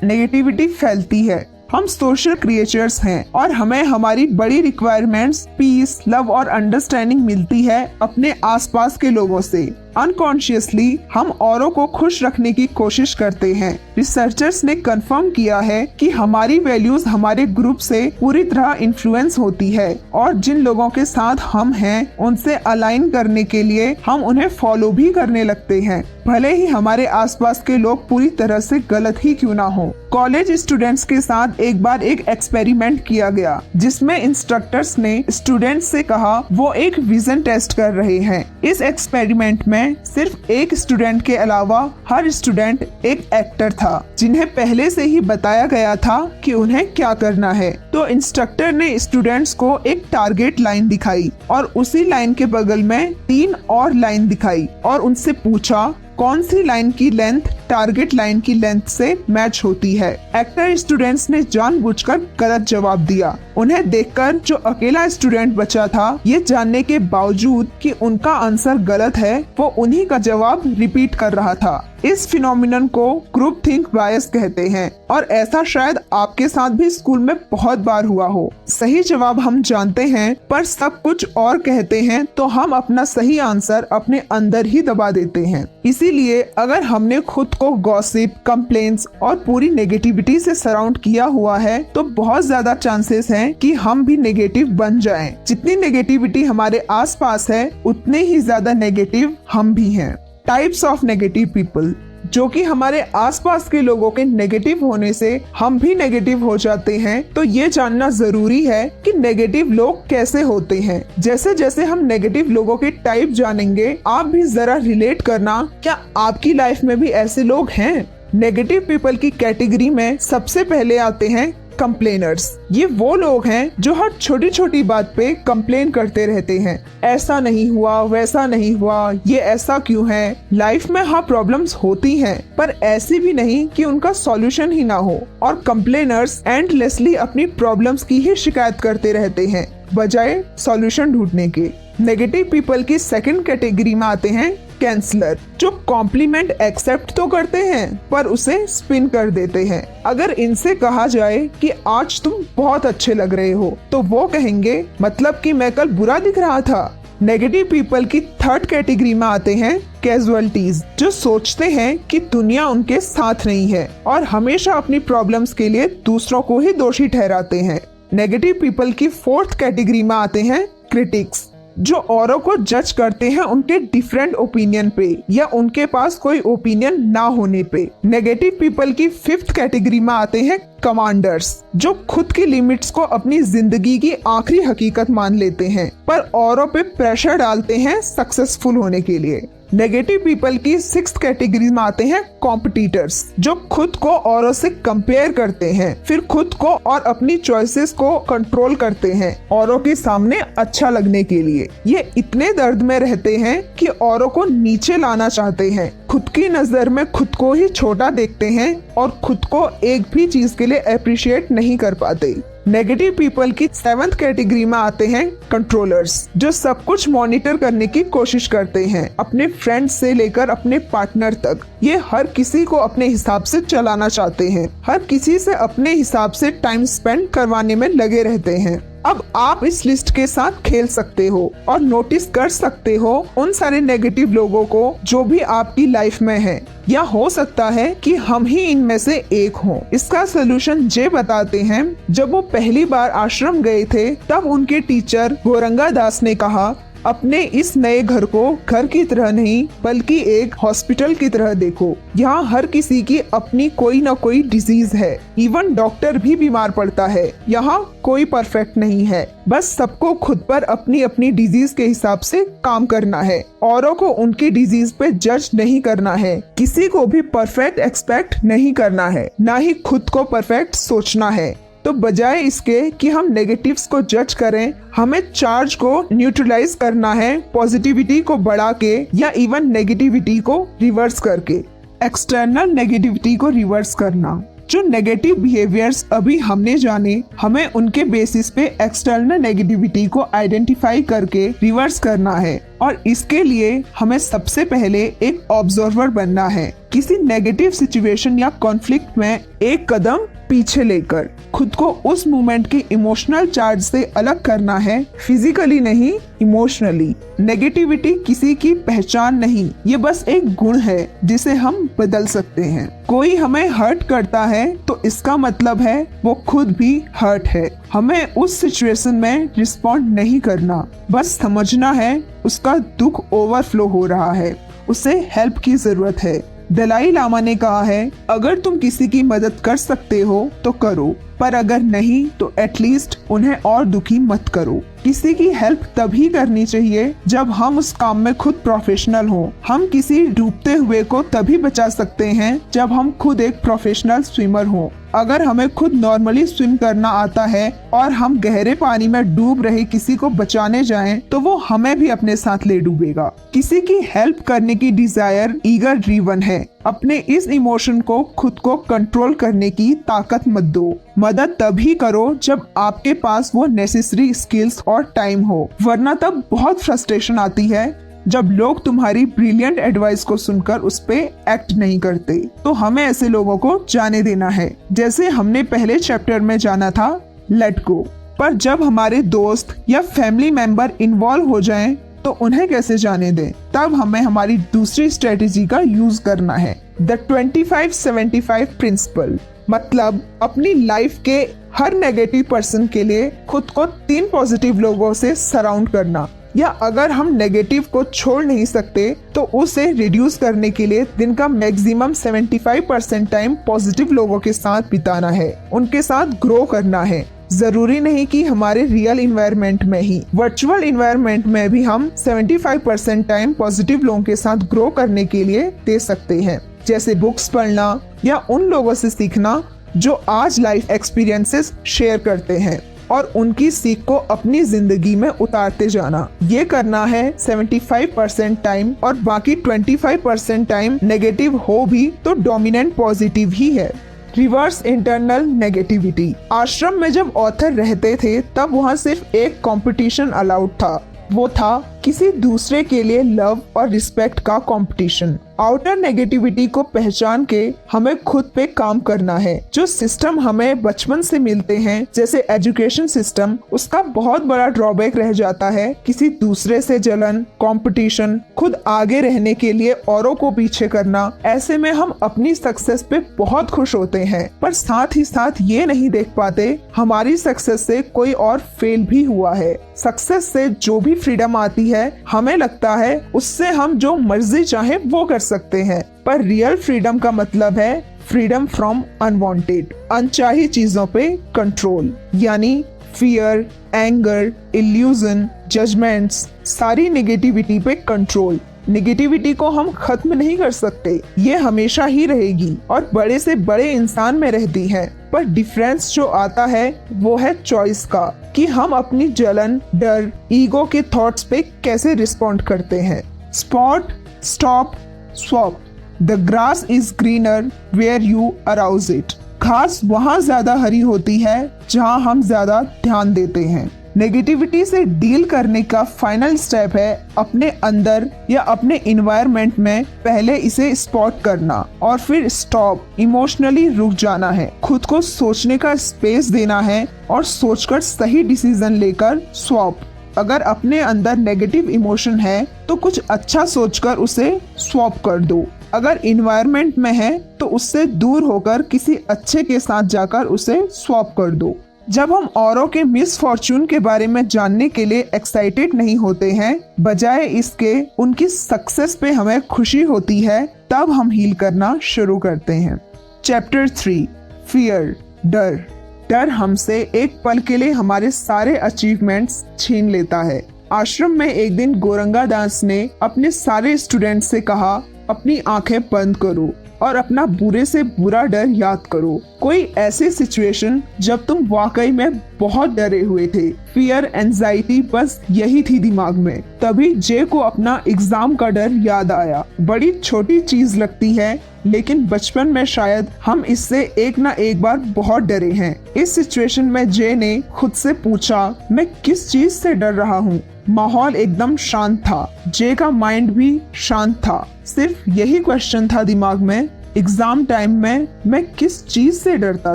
नेगेटिविटी फैलती है। हम सोशल क्रिएचर्स हैं और हमें हमारी बड़ी रिक्वायरमेंट्स पीस, लव और अंडरस्टैंडिंग मिलती है अपने आसपास के लोगों से। अनकॉन्शियसली हम औरों को खुश रखने की कोशिश करते हैं। रिसर्चर्स ने कंफर्म किया है कि हमारी वैल्यूज हमारे ग्रुप से पूरी तरह इन्फ्लुएंस होती है और जिन लोगों के साथ हम हैं उनसे अलाइन करने के लिए हम उन्हें फॉलो भी करने लगते हैं, भले ही हमारे आसपास के लोग पूरी तरह से गलत ही क्यों ना हो। कॉलेज स्टूडेंट्स के साथ एक बार एक एक्सपेरिमेंट किया गया जिसमें इंस्ट्रक्टर्स ने स्टूडेंट्स से कहा वो एक विजन टेस्ट कर रहे हैं। इस एक्सपेरिमेंट में में सिर्फ एक स्टूडेंट के अलावा हर स्टूडेंट एक एक्टर था, जिन्हें पहले से ही बताया गया था कि उन्हें क्या करना है। तो इंस्ट्रक्टर ने स्टूडेंट्स को एक टारगेट लाइन दिखाई और उसी लाइन के बगल में 3 और लाइन दिखाई और उनसे पूछा कौन सी लाइन की लेंथ टारगेट लाइन की लेंथ से मैच होती है। एक्टर स्टूडेंट्स ने जानबूझकर गलत जवाब दिया। उन्हें देखकर जो अकेला स्टूडेंट बचा था, ये जानने के बावजूद कि उनका आंसर गलत है, वो उन्हीं का जवाब रिपीट कर रहा था। इस फिनोमिनन को ग्रुप थिंक बायस कहते हैं और ऐसा शायद आपके साथ भी स्कूल में बहुत बार हुआ हो। सही जवाब हम जानते हैं पर सब कुछ और कहते हैं, तो हम अपना सही आंसर अपने अंदर ही दबा देते हैं। इसीलिए अगर हमने खुद को गॉसिप, कंप्लेंट्स और पूरी नेगेटिविटी से सराउंड किया हुआ है, तो बहुत ज्यादा चांसेस हैं कि हम भी नेगेटिव बन जाएं। जितनी नेगेटिविटी हमारे आसपास है, उतने ही ज्यादा नेगेटिव हम भी हैं। टाइप्स ऑफ नेगेटिव पीपल, जो कि हमारे आसपास के लोगों के नेगेटिव होने से हम भी नेगेटिव हो जाते हैं। तो ये जानना जरूरी है कि नेगेटिव लोग कैसे होते हैं। जैसे जैसे हम नेगेटिव लोगों के टाइप जानेंगे, आप भी जरा रिलेट करना, क्या आपकी लाइफ में भी ऐसे लोग हैं? नेगेटिव पीपल की कैटेगरी में सबसे पहले आते हैं कंप्लेनर्स। ये वो लोग हैं जो हर छोटी छोटी बात पे कंप्लेन करते रहते हैं। ऐसा नहीं हुआ, वैसा नहीं हुआ, ये ऐसा क्यों है। लाइफ में हाँ प्रॉब्लम्स होती हैं, पर ऐसी भी नहीं कि उनका सॉल्यूशन ही ना हो। और कंप्लेनर्स एंडलेसली अपनी प्रॉब्लम्स की ही शिकायत करते रहते हैं, बजाय सॉल्यूशन ढूंढने के। नेगेटिव पीपल की सेकंड कैटेगरी में आते हैं कैंसलर, जो कॉम्प्लीमेंट एक्सेप्ट तो करते हैं पर उसे स्पिन कर देते हैं। अगर इनसे कहा जाए कि आज तुम बहुत अच्छे लग रहे हो, तो वो कहेंगे मतलब कि मैं कल बुरा दिख रहा था। नेगेटिव पीपल की थर्ड कैटेगरी में आते हैं कैजुअलिटीज, जो सोचते हैं कि दुनिया उनके साथ नहीं है और हमेशा अपनी प्रॉब्लम्स के लिए दूसरों को ही दोषी ठहराते हैं। नेगेटिव पीपल की फोर्थ कैटेगरी में आते हैं क्रिटिक्स, जो औरों को जज करते हैं उनके डिफरेंट ओपिनियन पे या उनके पास कोई ओपिनियन ना होने पे। नेगेटिव पीपल की फिफ्थ कैटेगरी में आते हैं कमांडर्स, जो खुद की लिमिट्स को अपनी जिंदगी की आखिरी हकीकत मान लेते हैं पर औरों पे प्रेशर डालते हैं सक्सेसफुल होने के लिए। नेगेटिव पीपल की सिक्स्थ कैटेगरी में आते हैं कॉम्पिटिटर्स, जो खुद को औरों से कंपेयर करते हैं, फिर खुद को और अपनी चॉइसेस को कंट्रोल करते हैं औरों के सामने अच्छा लगने के लिए। ये इतने दर्द में रहते हैं कि औरों को नीचे लाना चाहते हैं, खुद की नजर में खुद को ही छोटा देखते हैं और खुद को एक भी चीज के लिए अप्रिशिएट नहीं कर पाते। नेगेटिव पीपल की सेवंथ कैटेगरी में आते हैं कंट्रोलर्स, जो सब कुछ मॉनिटर करने की कोशिश करते हैं, अपने फ्रेंड्स से लेकर अपने पार्टनर तक। ये हर किसी को अपने हिसाब से चलाना चाहते हैं, हर किसी से अपने हिसाब से टाइम स्पेंड करवाने में लगे रहते हैं। अब आप इस लिस्ट के साथ खेल सकते हो और नोटिस कर सकते हो उन सारे नेगेटिव लोगों को जो भी आपकी लाइफ में है, या हो सकता है कि हम ही इनमें से एक हों। इसका सोल्यूशन जे बताते हैं। जब वो पहली बार आश्रम गए थे, तब उनके टीचर गौरंगा दास ने कहा, अपने इस नए घर को घर की तरह नहीं बल्कि एक हॉस्पिटल की तरह देखो। यहाँ हर किसी की अपनी कोई ना कोई डिजीज है, इवन डॉक्टर भी बीमार पड़ता है। यहाँ कोई परफेक्ट नहीं है, बस सबको खुद पर अपनी अपनी डिजीज के हिसाब से काम करना है। औरों को उनकी डिजीज पे जज नहीं करना है, किसी को भी परफेक्ट एक्सपेक्ट नहीं करना है, ना ही खुद को परफेक्ट सोचना है। तो बजाय इसके कि हम नेगेटिव्स को जज करें, हमें चार्ज को न्यूट्रलाइज करना है, पॉजिटिविटी को बढ़ा के या इवन नेगेटिविटी को रिवर्स करके। एक्सटर्नल नेगेटिविटी को रिवर्स करना। जो नेगेटिव बिहेवियर्स अभी हमने जाने, हमें उनके बेसिस पे एक्सटर्नल नेगेटिविटी को आइडेंटिफाई करके रिवर्स करना है। और इसके लिए हमें सबसे पहले एक ऑब्जर्वर बनना है, किसी नेगेटिव सिचुएशन या कॉन्फ्लिक्ट में एक कदम पीछे लेकर खुद को उस मोमेंट के इमोशनल चार्ज से अलग करना है, फिजिकली नहीं इमोशनली। नेगेटिविटी किसी की पहचान नहीं, ये बस एक गुण है जिसे हम बदल सकते हैं। कोई हमें हर्ट करता है तो इसका मतलब है वो खुद भी हर्ट है। हमें उस सिचुएशन में रिस्पॉन्ड नहीं करना, बस समझना है उसका दुख ओवरफ्लो हो रहा है, उसे हेल्प की जरूरत है। दलाई लामा ने कहा है, अगर तुम किसी की मदद कर सकते हो तो करो, पर अगर नहीं तो एटलीस्ट उन्हें और दुखी मत करो। किसी की हेल्प तभी करनी चाहिए जब हम उस काम में खुद प्रोफेशनल हो। हम किसी डूबते हुए को तभी बचा सकते हैं जब हम खुद एक प्रोफेशनल स्विमर हो। अगर हमें खुद नॉर्मली स्विम करना आता है और हम गहरे पानी में डूब रहे किसी को बचाने जाएं, तो वो हमें भी अपने साथ ले डूबेगा। किसी की हेल्प करने की डिजायर ईगर ड्रीवन है। अपने इस इमोशन को खुद को कंट्रोल करने की ताकत मत दो। मदद तभी करो जब आपके पास वो नेसेसरी स्किल्स और टाइम हो, वरना तब बहुत फ्रस्ट्रेशन आती है जब लोग तुम्हारी ब्रिलियंट एडवाइस को सुनकर उस पे एक्ट नहीं करते। तो हमें ऐसे लोगों को जाने देना है, जैसे हमने पहले चैप्टर में जाना था, लेट गो। पर जब हमारे दोस्त या फैमिली मेंबर इन्वॉल्व हो जाएं, तो उन्हें कैसे जाने दें? तब हमें हमारी दूसरी स्ट्रेटेजी का यूज करना है, द 25-75 प्रिंसिपल। मतलब अपनी लाइफ के हर नेगेटिव पर्सन के लिए खुद को 3 पॉजिटिव लोगों से सराउंड करना, या अगर हम नेगेटिव को छोड़ नहीं सकते तो उसे रिड्यूस करने के लिए दिन का मैक्सिमम 75% टाइम पॉजिटिव लोगों के साथ बिताना है, उनके साथ ग्रो करना है। जरूरी नहीं कि हमारे रियल इन्वायरमेंट में ही, वर्चुअल इन्वायरमेंट में भी हम 75% टाइम पॉजिटिव लोगों के साथ ग्रो करने के लिए दे सकते हैं, जैसे बुक्स पढ़ना या उन लोगों से सीखना जो आज लाइफ एक्सपीरियंसेस शेयर करते हैं और उनकी सीख को अपनी जिंदगी में उतारते जाना। ये करना है 75% टाइम, और बाकी 25% टाइम नेगेटिव हो भी तो डोमिनेंट पॉजिटिव ही है। Reverse internal negativity. आश्रम में जब ऑथर रहते थे तब वहाँ सिर्फ एक कंपटीशन अलाउड था, वो था किसी दूसरे के लिए लव और रिस्पेक्ट का कंपटीशन। आउटर नेगेटिविटी को पहचान के हमें खुद पे काम करना है। जो सिस्टम हमें बचपन से मिलते हैं, जैसे एजुकेशन सिस्टम, उसका बहुत बड़ा ड्रॉबैक रह जाता है किसी दूसरे से जलन, कंपटीशन, खुद आगे रहने के लिए औरों को पीछे करना। ऐसे में हम अपनी सक्सेस पे बहुत खुश होते हैं, पर साथ ही साथ ये नहीं देख पाते हमारी सक्सेस से कोई और फेल भी हुआ है। सक्सेस से जो भी फ्रीडम आती है, हमें लगता है उससे हम जो मर्जी चाहे वो कर सकते हैं, पर रियल फ्रीडम का मतलब है फ्रीडम फ्रॉम अनवांटेड, अनचाही चीजों पे कंट्रोल, यानी फियर, एंगर, इल्यूजन, जजमेंट्स, सारी नेगेटिविटी पे कंट्रोल। नेगेटिविटी को हम खत्म नहीं कर सकते, ये हमेशा ही रहेगी और बड़े से बड़े इंसान में रहती है, पर डिफरेंस जो आता है वो है चॉइस का, कि हम अपनी जलन, डर, ईगो के थॉट्स पे कैसे रिस्पॉन्ड करते हैं। Spot, stop, swap. The grass is greener where you arouse it. घास वहाँ ज्यादा हरी होती है जहाँ हम ज्यादा ध्यान देते हैं। नेगेटिविटी से डील करने का फाइनल स्टेप है अपने अंदर या अपने इन्वायरमेंट में पहले इसे स्पॉट करना और फिर स्टॉप, इमोशनली रुक जाना है, खुद को सोचने का स्पेस देना है और सोचकर सही डिसीजन लेकर स्वॉप। अगर अपने अंदर नेगेटिव इमोशन है तो कुछ अच्छा सोचकर उसे स्वॉप कर दो। अगर इन्वायरमेंट में है तो उससे दूर होकर किसी अच्छे के साथ जाकर उसे स्वॉप कर दो। जब हम औरों के मिसफॉर्चून के बारे में जानने के लिए एक्साइटेड नहीं होते हैं, बजाय इसके उनकी सक्सेस पे हमें खुशी होती है, तब हम हील करना शुरू करते हैं। चैप्टर 3, फियर, डर। डर हमसे एक पल के लिए हमारे सारे अचीवमेंट्स छीन लेता है। आश्रम में एक दिन गोरंगा दास ने अपने सारे स्टूडेंट्स से कहा, अपनी आंखें बंद करो और अपना बुरे से बुरा डर याद करो। कोई ऐसी सिचुएशन जब तुम वाकई में बहुत डरे हुए थे। फियर, एंजाइटी, बस यही थी दिमाग में। तभी जे को अपना एग्जाम का डर याद आया। बड़ी छोटी चीज लगती है, लेकिन बचपन में शायद हम इससे एक ना एक बार बहुत डरे हैं। इस सिचुएशन में जे ने खुद से पूछा, मैं किस चीज से डर रहा हूँ? माहौल एकदम शांत था, जे का माइंड भी शांत था। सिर्फ यही क्वेश्चन था दिमाग में, एग्जाम टाइम में मैं किस चीज से डरता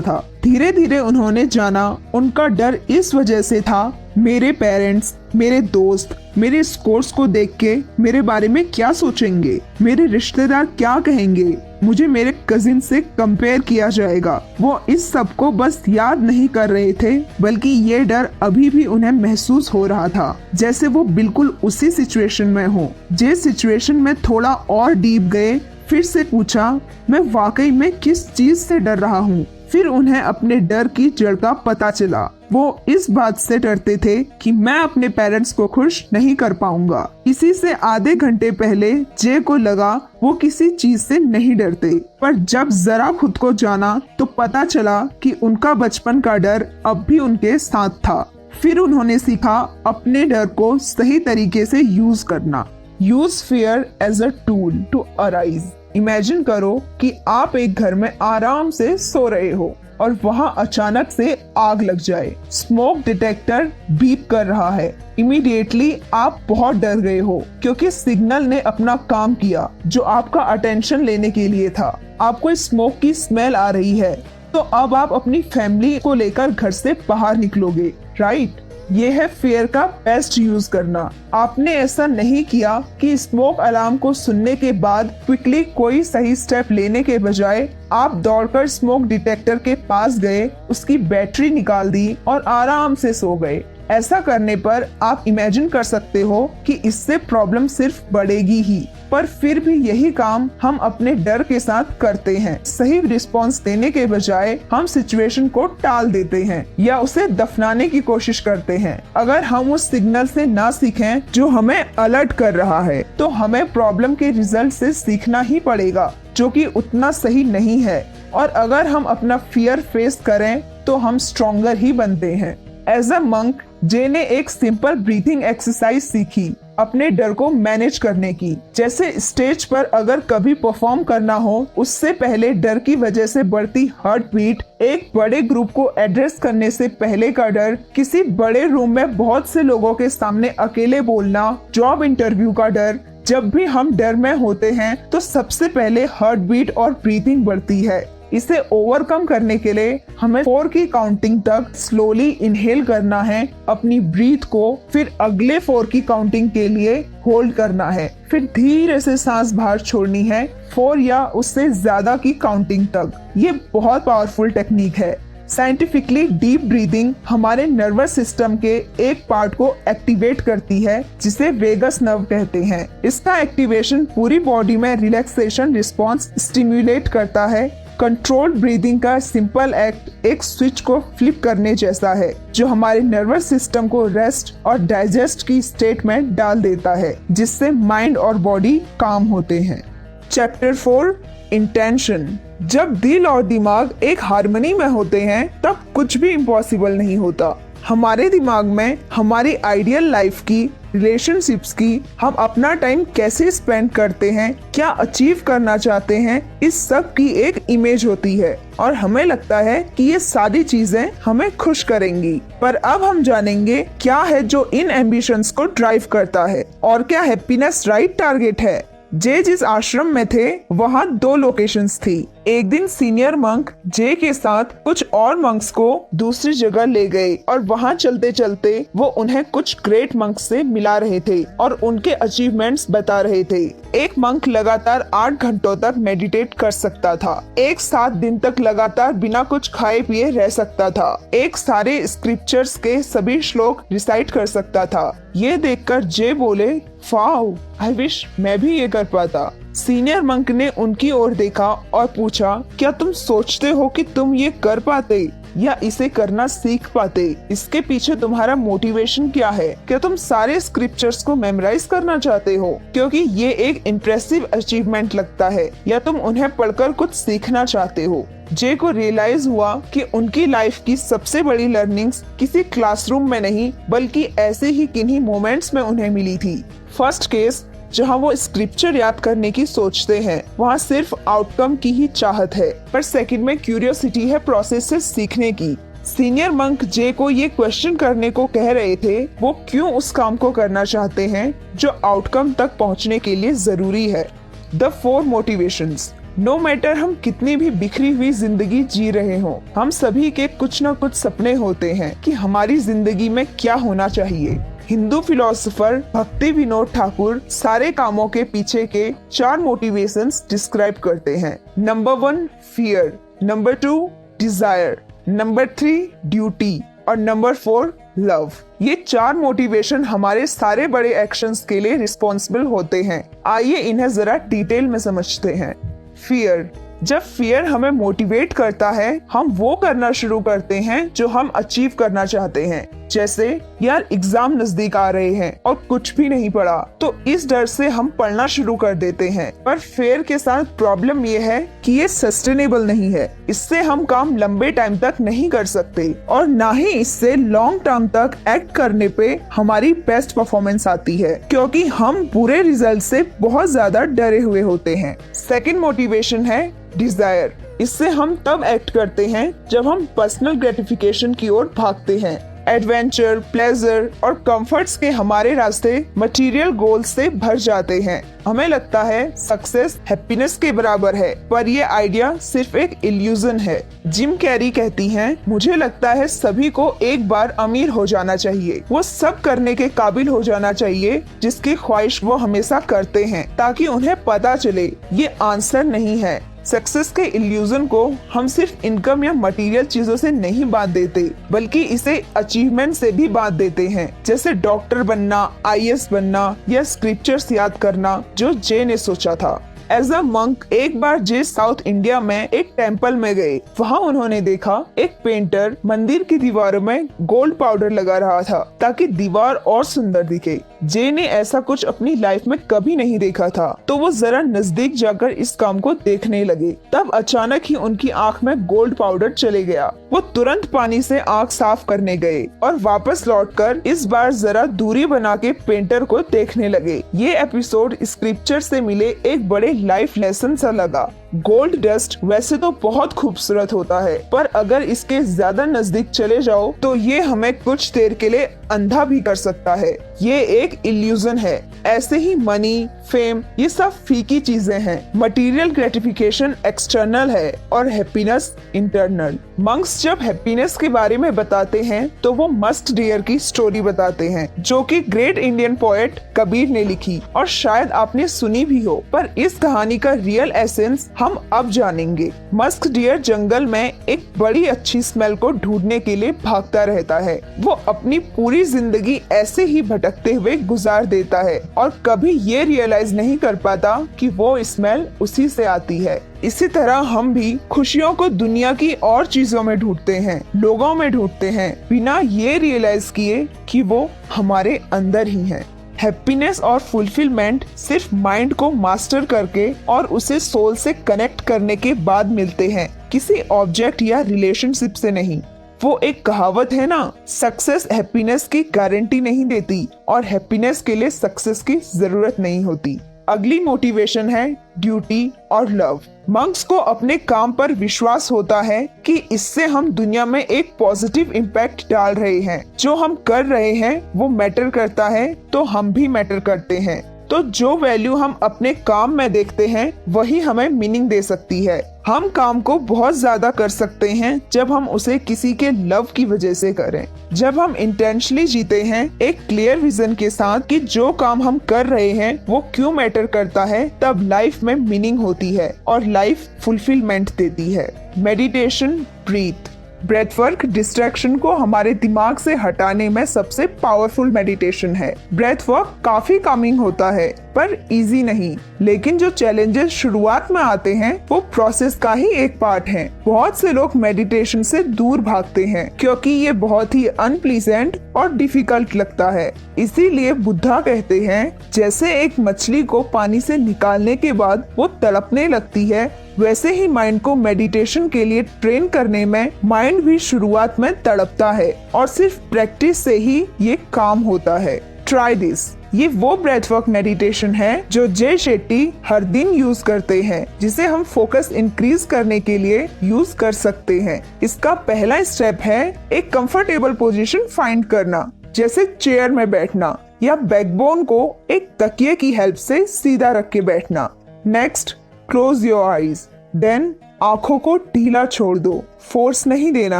था। धीरे धीरे उन्होंने जाना उनका डर इस वजह से था, मेरे पेरेंट्स, मेरे दोस्त मेरे स्कोर्स को देख के मेरे बारे में क्या सोचेंगे, मेरे रिश्तेदार क्या कहेंगे, मुझे मेरे कजिन से कंपेयर किया जाएगा। वो इस सब को बस याद नहीं कर रहे थे, बल्कि ये डर अभी भी उन्हें महसूस हो रहा था, जैसे वो बिल्कुल उसी सिचुएशन में हो। जिस सिचुएशन में थोड़ा और डीप गए, फिर से पूछा, मैं वाकई में किस चीज से डर रहा हूँ। फिर उन्हें अपने डर की जड़ का पता चला। वो इस बात से डरते थे कि मैं अपने पेरेंट्स को खुश नहीं कर पाऊंगा। इसी से आधे घंटे पहले जे को लगा वो किसी चीज से नहीं डरते, पर जब जरा खुद को जाना तो पता चला कि उनका बचपन का डर अब भी उनके साथ था। फिर उन्होंने सीखा अपने डर को सही तरीके से यूज करना। Use fear as a tool to arise. Imagine करो कि आप एक घर में आराम से सो रहे हो और वहां अचानक से आग लग जाए। स्मोक डिटेक्टर बीप कर रहा है। इमीडिएटली आप बहुत डर गए हो क्योंकि सिग्नल ने अपना काम किया जो आपका अटेंशन लेने के लिए था। आपको स्मोक की स्मेल आ रही है, तो अब आप अपनी फैमिली को लेकर घर से बाहर निकलोगे, राइट? ये है फेयर का बेस्ट यूज करना। आपने ऐसा नहीं किया कि स्मोक अलार्म को सुनने के बाद क्विकली कोई सही स्टेप लेने के बजाय आप दौड़कर स्मोक डिटेक्टर के पास गए, उसकी बैटरी निकाल दी और आराम से सो गए। ऐसा करने पर आप इमेजिन कर सकते हो कि इससे प्रॉब्लम सिर्फ बढ़ेगी ही, पर फिर भी यही काम हम अपने डर के साथ करते हैं। सही रिस्पॉन्स देने के बजाय हम सिचुएशन को टाल देते हैं या उसे दफनाने की कोशिश करते हैं। अगर हम उस सिग्नल से ना सीखें जो हमें अलर्ट कर रहा है, तो हमें प्रॉब्लम के रिजल्ट से सीखना ही पड़ेगा जो कि उतना सही नहीं है। और अगर हम अपना फियर फेस करें तो हम स्ट्रॉन्गर ही बनते हैं। एज अ मंक, जे ने एक सिंपल ब्रीथिंग एक्सरसाइज सीखी अपने डर को मैनेज करने की। जैसे स्टेज पर अगर कभी परफॉर्म करना हो, उससे पहले डर की वजह से बढ़ती हार्ट बीट, एक बड़े ग्रुप को एड्रेस करने से पहले का डर, किसी बड़े रूम में बहुत से लोगों के सामने अकेले बोलना, जॉब इंटरव्यू का डर। जब भी हम डर में होते हैं तो सबसे पहले हार्ट बीट और ब्रीथिंग बढ़ती है। इसे ओवरकम करने के लिए हमें 4 की काउंटिंग तक स्लोली इनहेल करना है अपनी ब्रीथ को, फिर अगले 4 की काउंटिंग के लिए होल्ड करना है, फिर धीरे से सांस बाहर छोड़नी है 4 या उससे ज्यादा की काउंटिंग तक। ये बहुत पावरफुल टेक्निक है। साइंटिफिकली डीप ब्रीदिंग हमारे नर्वस सिस्टम के एक पार्ट को एक्टिवेट करती है जिसे वेगस नर्व कहते हैं। इसका एक्टिवेशन पूरी बॉडी में रिलैक्सेशन रिस्पॉन्स स्टिम्युलेट करता है। कंट्रोल्ड ब्रीदिंग का सिंपल एक्ट एक स्विच को फ्लिप करने जैसा है जो हमारे नर्वस सिस्टम को रेस्ट और डाइजेस्ट की स्टेट में डाल देता है, जिससे माइंड और बॉडी काम होते हैं। Chapter 4, intention. जब दिल और दिमाग एक हार्मनी में होते हैं तब कुछ भी इम्पॉसिबल नहीं होता। हमारे दिमाग में हमारी आइडियल लाइफ की, रिलेशनशिप्स की, हम अपना टाइम कैसे स्पेंड करते हैं, क्या अचीव करना चाहते हैं, इस सब की एक इमेज होती है और हमें लगता है कि ये सारी चीजें हमें खुश करेंगी। पर अब हम जानेंगे क्या है जो इन एम्बिशंस को ड्राइव करता है और क्या हैप्पीनेस राइट टारगेट है। जे जिस आश्रम में थे वहाँ 2 लोकेशंस थी। एक दिन सीनियर मंक जे के साथ कुछ और मंक्स को दूसरी जगह ले गए और वहाँ चलते चलते वो उन्हें कुछ ग्रेट मंक्स से मिला रहे थे और उनके अचीवमेंट्स बता रहे थे। एक मंक लगातार 8 घंटों तक मेडिटेट कर सकता था। एक 7 दिन तक लगातार बिना कुछ खाए पिए रह सकता था। एक सारे स्क्रिप्चर्स के सभी श्लोक रिसाइट कर सकता था। ये देखकर जे बोले, वाओ, आई विश मैं भी ये कर पाता। सीनियर मंक ने उनकी ओर देखा और पूछा, क्या तुम सोचते हो कि तुम ये कर पाते या इसे करना सीख पाते? इसके पीछे तुम्हारा मोटिवेशन क्या है? क्या तुम सारे स्क्रिप्चर्स को मेमोराइज करना चाहते हो क्योंकि ये एक इम्प्रेसिव अचीवमेंट लगता है, या तुम उन्हें पढ़कर कुछ सीखना चाहते हो? जे को रियलाइज हुआ कि उनकी लाइफ की सबसे बड़ी लर्निंग्स किसी क्लासरूम में नहीं बल्कि ऐसे ही किन्हीं मोमेंट्स में उन्हें मिली थी। फर्स्ट केस, जहाँ वो स्क्रिप्चर याद करने की सोचते हैं, वहाँ सिर्फ आउटकम की ही चाहत है, पर सेकंड में क्यूरियोसिटी है प्रोसेस से सीखने की। सीनियर मंक जे को ये क्वेश्चन करने को कह रहे थे, वो क्यों उस काम को करना चाहते हैं जो आउटकम तक पहुँचने के लिए जरूरी है। The 4 motivations. नो मैटर हम कितनी भी बिखरी हुई जिंदगी जी रहे हों, हम सभी के कुछ न कुछ सपने होते हैं कि हमारी जिंदगी में क्या होना चाहिए। हिंदू फिलोसोफर भक्ति विनोद ठाकुर सारे कामों के पीछे के 4 मोटिवेशंस डिस्क्राइब करते हैं। Number 1 fear, number 2 desire, number 3 duty और नंबर 4 लव। ये 4 मोटिवेशन हमारे सारे बड़े एक्शंस के लिए रिस्पॉन्सिबल होते हैं। आइए इन्हें जरा डिटेल में समझते हैं। फियर। जब फियर हमें मोटिवेट करता है, हम वो करना शुरू करते हैं जो हम अचीव करना चाहते हैं। जैसे यार एग्जाम नजदीक आ रहे हैं और कुछ भी नहीं पढ़ा, तो इस डर से हम पढ़ना शुरू कर देते हैं। पर फियर के साथ प्रॉब्लम ये है कि ये सस्टेनेबल नहीं है। इससे हम काम लंबे टाइम तक नहीं कर सकते और ना ही इससे लॉन्ग टर्म तक एक्ट करने पे हमारी बेस्ट परफॉर्मेंस आती है, क्योंकि हम बुरे रिजल्ट से बहुत ज्यादा डरे हुए होते हैं। सेकेंड मोटिवेशन है डिजायर। इससे हम तब एक्ट करते हैं जब हम पर्सनल ग्रेटिफिकेशन की ओर भागते हैं। एडवेंचर, प्लेजर और कंफर्ट्स के हमारे रास्ते मटेरियल गोल्स से भर जाते हैं। हमें लगता है सक्सेस हैप्पीनेस के बराबर है, पर ये आइडिया सिर्फ एक इल्यूजन है। जिम कैरी कहती हैं, मुझे लगता है सभी को एक बार अमीर हो जाना चाहिए, वो सब करने के काबिल हो जाना चाहिए जिसकी ख्वाहिश वो हमेशा करते हैं, ताकि उन्हें पता चले ये आंसर नहीं है। सक्सेस के इल्यूजन को हम सिर्फ इनकम या मटेरियल चीजों से नहीं बांध देते, बल्कि इसे अचीवमेंट से भी बांध देते हैं। जैसे डॉक्टर बनना, IAS बनना या स्क्रिप्चर्स याद करना, जो जे ने सोचा था। एज अ मंक एक बार जे साउथ इंडिया में एक टेम्पल में गए। वहाँ उन्होंने देखा एक पेंटर मंदिर की दीवारों में गोल्ड पाउडर लगा रहा था ताकि दीवार और सुंदर दिखे। जे ने ऐसा कुछ अपनी लाइफ में कभी नहीं देखा था, तो वो जरा नजदीक जाकर इस काम को देखने लगे। तब अचानक ही उनकी आंख में गोल्ड पाउडर चले गया। वो तुरंत पानी से आंख साफ करने गए और वापस लौटकर इस बार जरा दूरी बना के पेंटर को देखने लगे। ये एपिसोड स्क्रिप्चर से मिले एक बड़े लाइफ लेसन सा लगा। गोल्ड डस्ट वैसे तो बहुत खूबसूरत होता है, पर अगर इसके ज्यादा नजदीक चले जाओ तो ये हमें कुछ देर के लिए अंधा भी कर सकता है। ये एक इल्यूजन है। ऐसे ही मनी, फेम, ये सब फीकी चीजें हैं। मटेरियल ग्रेटिफिकेशन एक्सटर्नल है और हैप्पीनेस इंटरनल। मंक्स जब हैप्पीनेस के बारे में बताते हैं तो वो मस्ट डियर की स्टोरी बताते हैं, जो कि ग्रेट इंडियन पोएट कबीर ने लिखी और शायद आपने सुनी भी हो। पर इस कहानी का रियल एसेंस हम अब जानेंगे। मस्क डियर जंगल में एक बड़ी अच्छी स्मेल को ढूंढने के लिए भागता रहता है। वो अपनी पूरी जिंदगी ऐसे ही भटकते हुए गुजार देता है और कभी ये रियलाइज नहीं कर पाता कि वो स्मेल उसी से आती है। इसी तरह हम भी खुशियों को दुनिया की और चीजों में ढूंढते हैं, लोगों में ढूंढते हैं, बिना ये रियलाइज किए कि वो हमारे अंदर ही है। हैप्पीनेस और फुलफिलमेंट सिर्फ माइंड को मास्टर करके और उसे सोल से कनेक्ट करने के बाद मिलते हैं, किसी ऑब्जेक्ट या रिलेशनशिप से नहीं। वो एक कहावत है ना, सक्सेस हैप्पीनेस की गारंटी नहीं देती और हैप्पीनेस के लिए सक्सेस की जरूरत नहीं होती। अगली मोटिवेशन है ड्यूटी और लव। मंक्स को अपने काम पर विश्वास होता है कि इससे हम दुनिया में एक पॉजिटिव इम्पैक्ट डाल रहे हैं। जो हम कर रहे हैं वो मैटर करता है, तो हम भी मैटर करते हैं। तो जो वैल्यू हम अपने काम में देखते हैं वही हमें मीनिंग दे सकती है। हम काम को बहुत ज्यादा कर सकते हैं जब हम उसे किसी के लव की वजह से करें। जब हम इंटेंशनली जीते हैं एक क्लियर विजन के साथ कि जो काम हम कर रहे हैं वो क्यों मैटर करता है, तब लाइफ में मीनिंग होती है और लाइफ फुलफिलमेंट देती है। Meditation, breath. Breath work distraction को हमारे दिमाग से हटाने में सबसे पावरफुल मेडिटेशन है। ब्रेथ वर्क काफी कामिंग होता है, पर इजी नहीं। लेकिन जो चैलेंजेस शुरुआत में आते हैं वो प्रोसेस का ही एक पार्ट है। बहुत से लोग मेडिटेशन से दूर भागते हैं क्योंकि ये बहुत ही अनप्लीजेंट और डिफिकल्ट लगता है। इसीलिए बुद्धा कहते हैं, जैसे एक मछली को पानी से निकालने के बाद वो तड़पने लगती है, वैसे ही माइंड को मेडिटेशन के लिए ट्रेन करने में माइंड भी शुरुआत में तड़पता है और सिर्फ प्रैक्टिस से ही ये काम होता है। Try this. ये वो ब्रेथ वर्क मेडिटेशन है जो जय शेट्टी हर दिन यूज करते हैं, जिसे हम फोकस इंक्रीज करने के लिए यूज कर सकते हैं। इसका पहला स्टेप है एक कंफर्टेबल पोजीशन फाइंड करना, जैसे चेयर में बैठना या बैकबोन को एक तकिए की हेल्प से सीधा रख के बैठना। Next, close your eyes. Then आंखों को ढीला छोड़ दो, फोर्स नहीं देना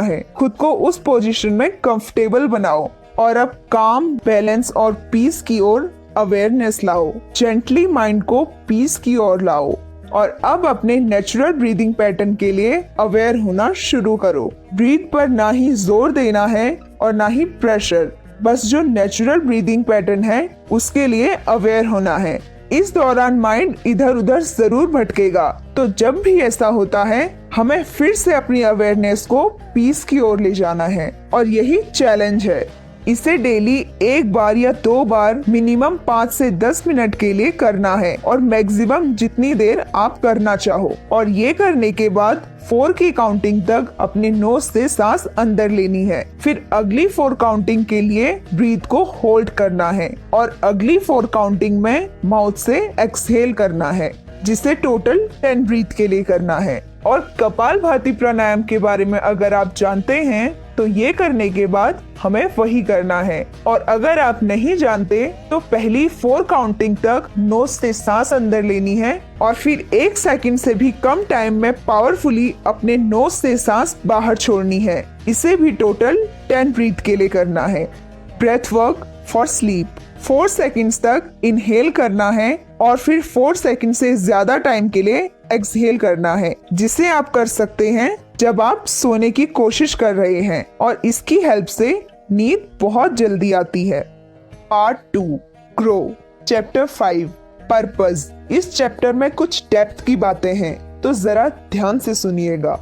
है। खुद को उस पोजीशन में कंफर्टेबल बनाओ और अब काम, बैलेंस और पीस की ओर अवेयरनेस लाओ। जेंटली माइंड को पीस की ओर लाओ और अब अपने नेचुरल ब्रीदिंग पैटर्न के लिए अवेयर होना शुरू करो। ब्रीथ पर ना ही जोर देना है और ना ही प्रेशर। बस जो नेचुरल ब्रीदिंग पैटर्न है उसके लिए अवेयर होना है। इस दौरान माइंड इधर उधर जरूर भटकेगा, तो जब भी ऐसा होता है हमें फिर से अपनी अवेयरनेस को पीस की ओर ले जाना है। और यही चैलेंज है। इसे डेली 1 बार या 2 बार मिनिमम 5 से 10 मिनट के लिए करना है और मैक्सिमम जितनी देर आप करना चाहो। और ये करने के बाद 4 की काउंटिंग तक अपने नोज से सांस अंदर लेनी है। फिर अगली 4 काउंटिंग के लिए ब्रीथ को होल्ड करना है और अगली 4 काउंटिंग में माउथ से एक्सहेल करना है, जिसे टोटल 10 ब्रीथ के लिए करना है। और कपालभाति प्राणायाम के बारे में अगर आप जानते हैं तो ये करने के बाद हमें वही करना है। और अगर आप नहीं जानते तो पहली 4 काउंटिंग तक नोज से सांस अंदर लेनी है और फिर 1 सेकंड से भी कम टाइम में पावरफुली अपने नोज से सांस बाहर छोड़नी है। इसे भी टोटल 10 ब्रीथ के लिए करना है। Breath work for sleep 4 seconds तक इनहेल करना है और फिर 4 सेकंड से ज्यादा टाइम के लिए एक्सहेल करना है, जिसे आप कर सकते हैं जब आप सोने की कोशिश कर रहे हैं और इसकी हेल्प से नींद बहुत जल्दी आती है। Part 2 grow chapter 5 purpose. इस चैप्टर में कुछ डेप्थ की बातें हैं, तो जरा ध्यान से सुनिएगा।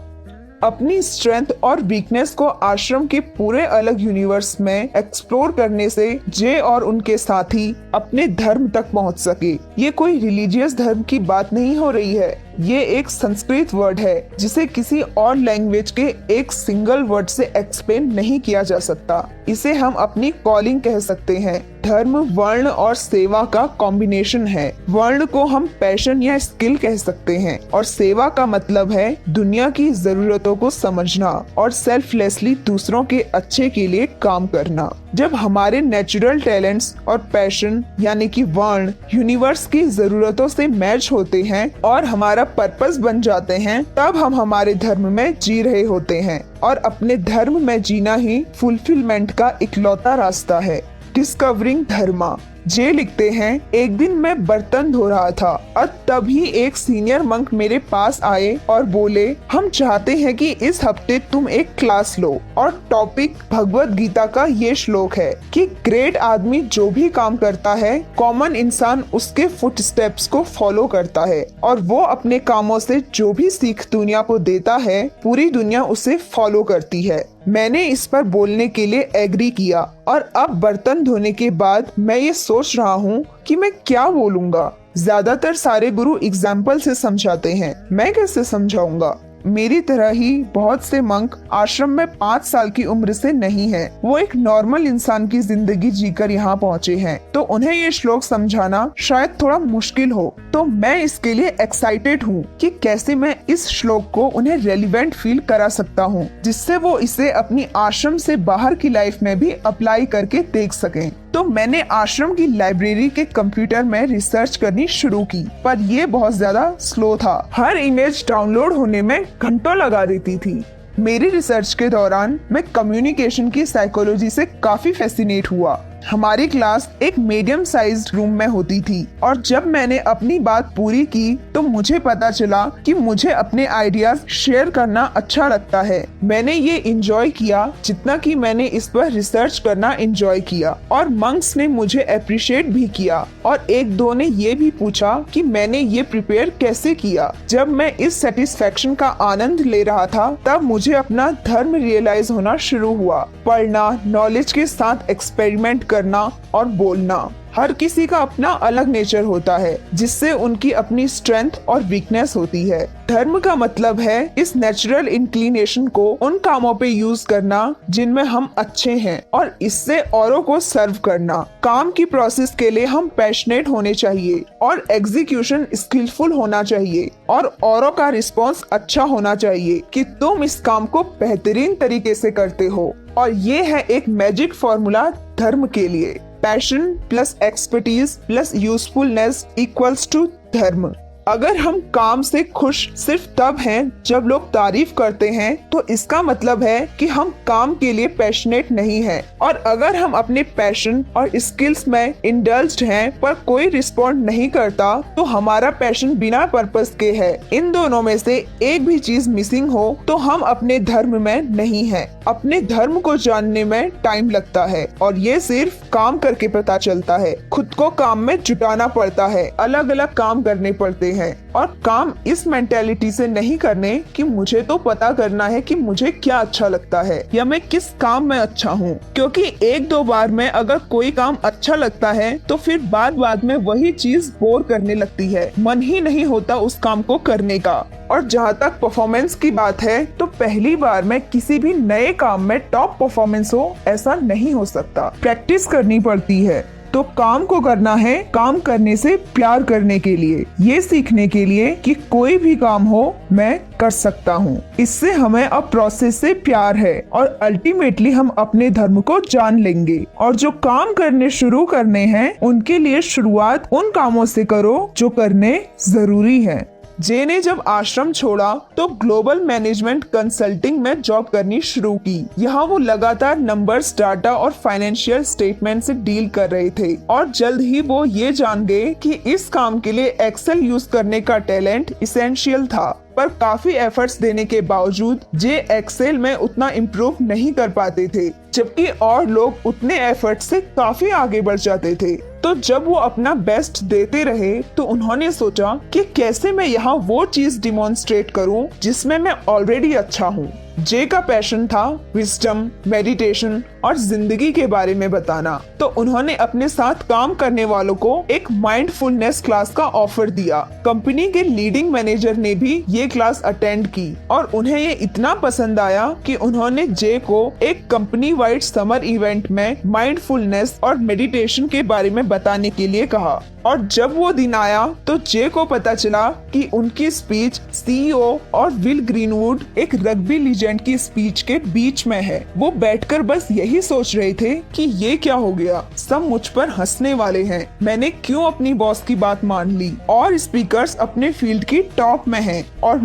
अपनी स्ट्रेंथ और वीकनेस को आश्रम के पूरे अलग यूनिवर्स में एक्सप्लोर करने से जे और उनके साथी अपने धर्म तक पहुंच सके। ये कोई रिलीजियस धर्म की बात नहीं हो रही है। ये एक संस्कृत वर्ड है जिसे किसी और लैंग्वेज के एक सिंगल वर्ड से एक्सप्लेन नहीं किया जा सकता। इसे हम अपनी कॉलिंग कह सकते हैं। धर्म वर्ण और सेवा का कॉम्बिनेशन है। वर्ण को हम पैशन या स्किल कह सकते हैं और सेवा का मतलब है दुनिया की जरूरतों को समझना और सेल्फलेसली दूसरों के अच्छे के लिए काम करना। जब हमारे नेचुरल टैलेंट्स और पैशन यानी कि वर्ण यूनिवर्स की जरूरतों से मैच होते हैं और हमारा पर्पस बन जाते हैं, तब हम हमारे धर्म में जी रहे होते हैं। और अपने धर्म में जीना ही फुलफिलमेंट का इकलौता रास्ता है। डिस्कवरिंग धर्मा जे लिखते हैं, एक दिन मैं बर्तन धो रहा था और तभी एक सीनियर मंक मेरे पास आए और बोले, हम चाहते हैं कि इस हफ्ते तुम एक क्लास लो और टॉपिक भगवत गीता का ये श्लोक है कि ग्रेट आदमी जो भी काम करता है, कॉमन इंसान उसके फुटस्टेप्स को फॉलो करता है और वो अपने कामों से जो भी सीख दुनिया को देता है, पूरी दुनिया उसे फॉलो करती है। मैंने इस पर बोलने के लिए एग्री किया और अब बर्तन धोने के बाद मैं ये सोच रहा हूँ कि मैं क्या बोलूँगा। ज्यादातर सारे गुरु एग्जाम्पल से समझाते हैं, मैं कैसे समझाऊंगा। मेरी तरह ही बहुत से मंक आश्रम में 5 साल की उम्र से नहीं है। वो एक नॉर्मल इंसान की जिंदगी जीकर यहाँ पहुँचे हैं, तो उन्हें ये श्लोक समझाना शायद थोड़ा मुश्किल हो। तो मैं इसके लिए एक्साइटेड हूँ कि कैसे मैं इस श्लोक को उन्हें रेलिवेंट फील करा सकता हूँ, जिससे वो इसे अपनी आश्रम से बाहर की लाइफ में भी अप्लाई करके देख सकें। तो मैंने आश्रम की लाइब्रेरी के कंप्यूटर में रिसर्च करनी शुरू की, पर ये बहुत ज्यादा स्लो था। हर इमेज डाउनलोड होने में घंटों लगा देती थी। मेरी रिसर्च के दौरान मैं कम्युनिकेशन की साइकोलॉजी से काफी फैसिनेट हुआ। हमारी क्लास एक मीडियम साइज्ड रूम में होती थी और जब मैंने अपनी बात पूरी की तो मुझे पता चला कि मुझे अपने आइडियाज शेयर करना अच्छा लगता है। मैंने ये एंजॉय किया जितना कि मैंने इस पर रिसर्च करना एंजॉय किया और मंक्स ने मुझे अप्रिशिएट भी किया और एक दो ने ये भी पूछा कि मैंने ये प्रिपेयर कैसे किया। जब मैं इस सेटिस्फेक्शन का आनंद ले रहा था तब मुझे अपना धर्म रियलाइज होना शुरू हुआ। पढ़ना, नॉलेज के साथ एक्सपेरिमेंट करना और बोलना। हर किसी का अपना अलग नेचर होता है जिससे उनकी अपनी स्ट्रेंथ और वीकनेस होती है। धर्म का मतलब है इस नेचुरल इंक्लिनेशन को उन कामों पे यूज करना जिनमें हम अच्छे हैं और इससे औरों को सर्व करना। काम की प्रोसेस के लिए हम पैशनेट होने चाहिए और एग्जीक्यूशन स्किलफुल होना चाहिए और औरों का रिस्पॉन्स अच्छा होना चाहिए कि तुम इस काम को बेहतरीन तरीके से करते हो। और ये है एक मैजिक फॉर्मूला धर्म के लिए। Passion plus expertise plus usefulness equals to धर्म। अगर हम काम से खुश सिर्फ तब हैं जब लोग तारीफ करते हैं, तो इसका मतलब है कि हम काम के लिए पैशनेट नहीं हैं। और अगर हम अपने पैशन और स्किल्स में इंडल्ज्ड हैं पर कोई रिस्पॉन्ड नहीं करता, तो हमारा पैशन बिना पर्पस के है। इन दोनों में से एक भी चीज मिसिंग हो तो हम अपने धर्म में नहीं हैं। अपने धर्म को जानने में टाइम लगता है और ये सिर्फ काम करके पता चलता है। खुद को काम में जुटाना पड़ता है, अलग अलग काम करने पड़ते हैं और काम इस मेंटेलिटी से नहीं करने कि मुझे तो पता करना है कि मुझे क्या अच्छा लगता है या मैं किस काम में अच्छा हूँ। क्योंकि एक दो बार में अगर कोई काम अच्छा लगता है तो फिर बाद में वही चीज बोर करने लगती है, मन ही नहीं होता उस काम को करने का। और जहाँ तक परफॉर्मेंस की बात है, तो पहली बार में किसी भी नए काम में टॉप परफॉर्मेंस हो ऐसा नहीं हो सकता, प्रैक्टिस करनी पड़ती है। तो काम को करना है काम करने से प्यार करने के लिए, ये सीखने के लिए कि कोई भी काम हो मैं कर सकता हूँ। इससे हमें अब प्रोसेस से प्यार है और अल्टीमेटली हम अपने धर्म को जान लेंगे। और जो काम करने शुरू करने हैं उनके लिए शुरुआत उन कामों से करो जो करने जरूरी है। जे ने जब आश्रम छोड़ा तो ग्लोबल मैनेजमेंट कंसल्टिंग में जॉब करनी शुरू की। यहाँ वो लगातार नंबर्स, डाटा और फाइनेंशियल स्टेटमेंट से डील कर रहे थे और जल्द ही वो ये जान गए कि इस काम के लिए एक्सेल यूज करने का टैलेंट इसेंशियल था। पर काफी एफर्ट्स देने के बावजूद जे एक्सेल में उतना इम्प्रूव नहीं कर पाते थे, जबकि और लोग उतने एफर्ट से काफी आगे बढ़ जाते थे। तो जब वो अपना बेस्ट देते रहे तो उन्होंने सोचा कि कैसे मैं यहाँ वो चीज डिमॉन्स्ट्रेट करूँ जिसमें मैं ऑलरेडी अच्छा हूँ। जे का पैशन था विजडम, मेडिटेशन और जिंदगी के बारे में बताना। तो उन्होंने अपने साथ काम करने वालों को एक माइंडफुलनेस क्लास का ऑफर दिया। कंपनी के लीडिंग मैनेजर ने भी ये क्लास अटेंड की और उन्हें ये इतना पसंद आया कि उन्होंने जे को एक कंपनी वाइड समर इवेंट में माइंडफुलनेस और मेडिटेशन के बारे में बताने के लिए कहा। और जब वो दिन आया तो जे को पता चला कि उनकी स्पीच सीईओ और विल ग्रीनवुड एक रग्बी लीजेंड की स्पीच के बीच में है। वो बैठकर बस यही सोच रहे थे कि ये क्या हो गया, सब मुझ पर हंसने वाले हैं, मैंने क्यों अपनी बॉस की बात मान ली और स्पीकर्स अपने फील्ड की टॉप में हैं और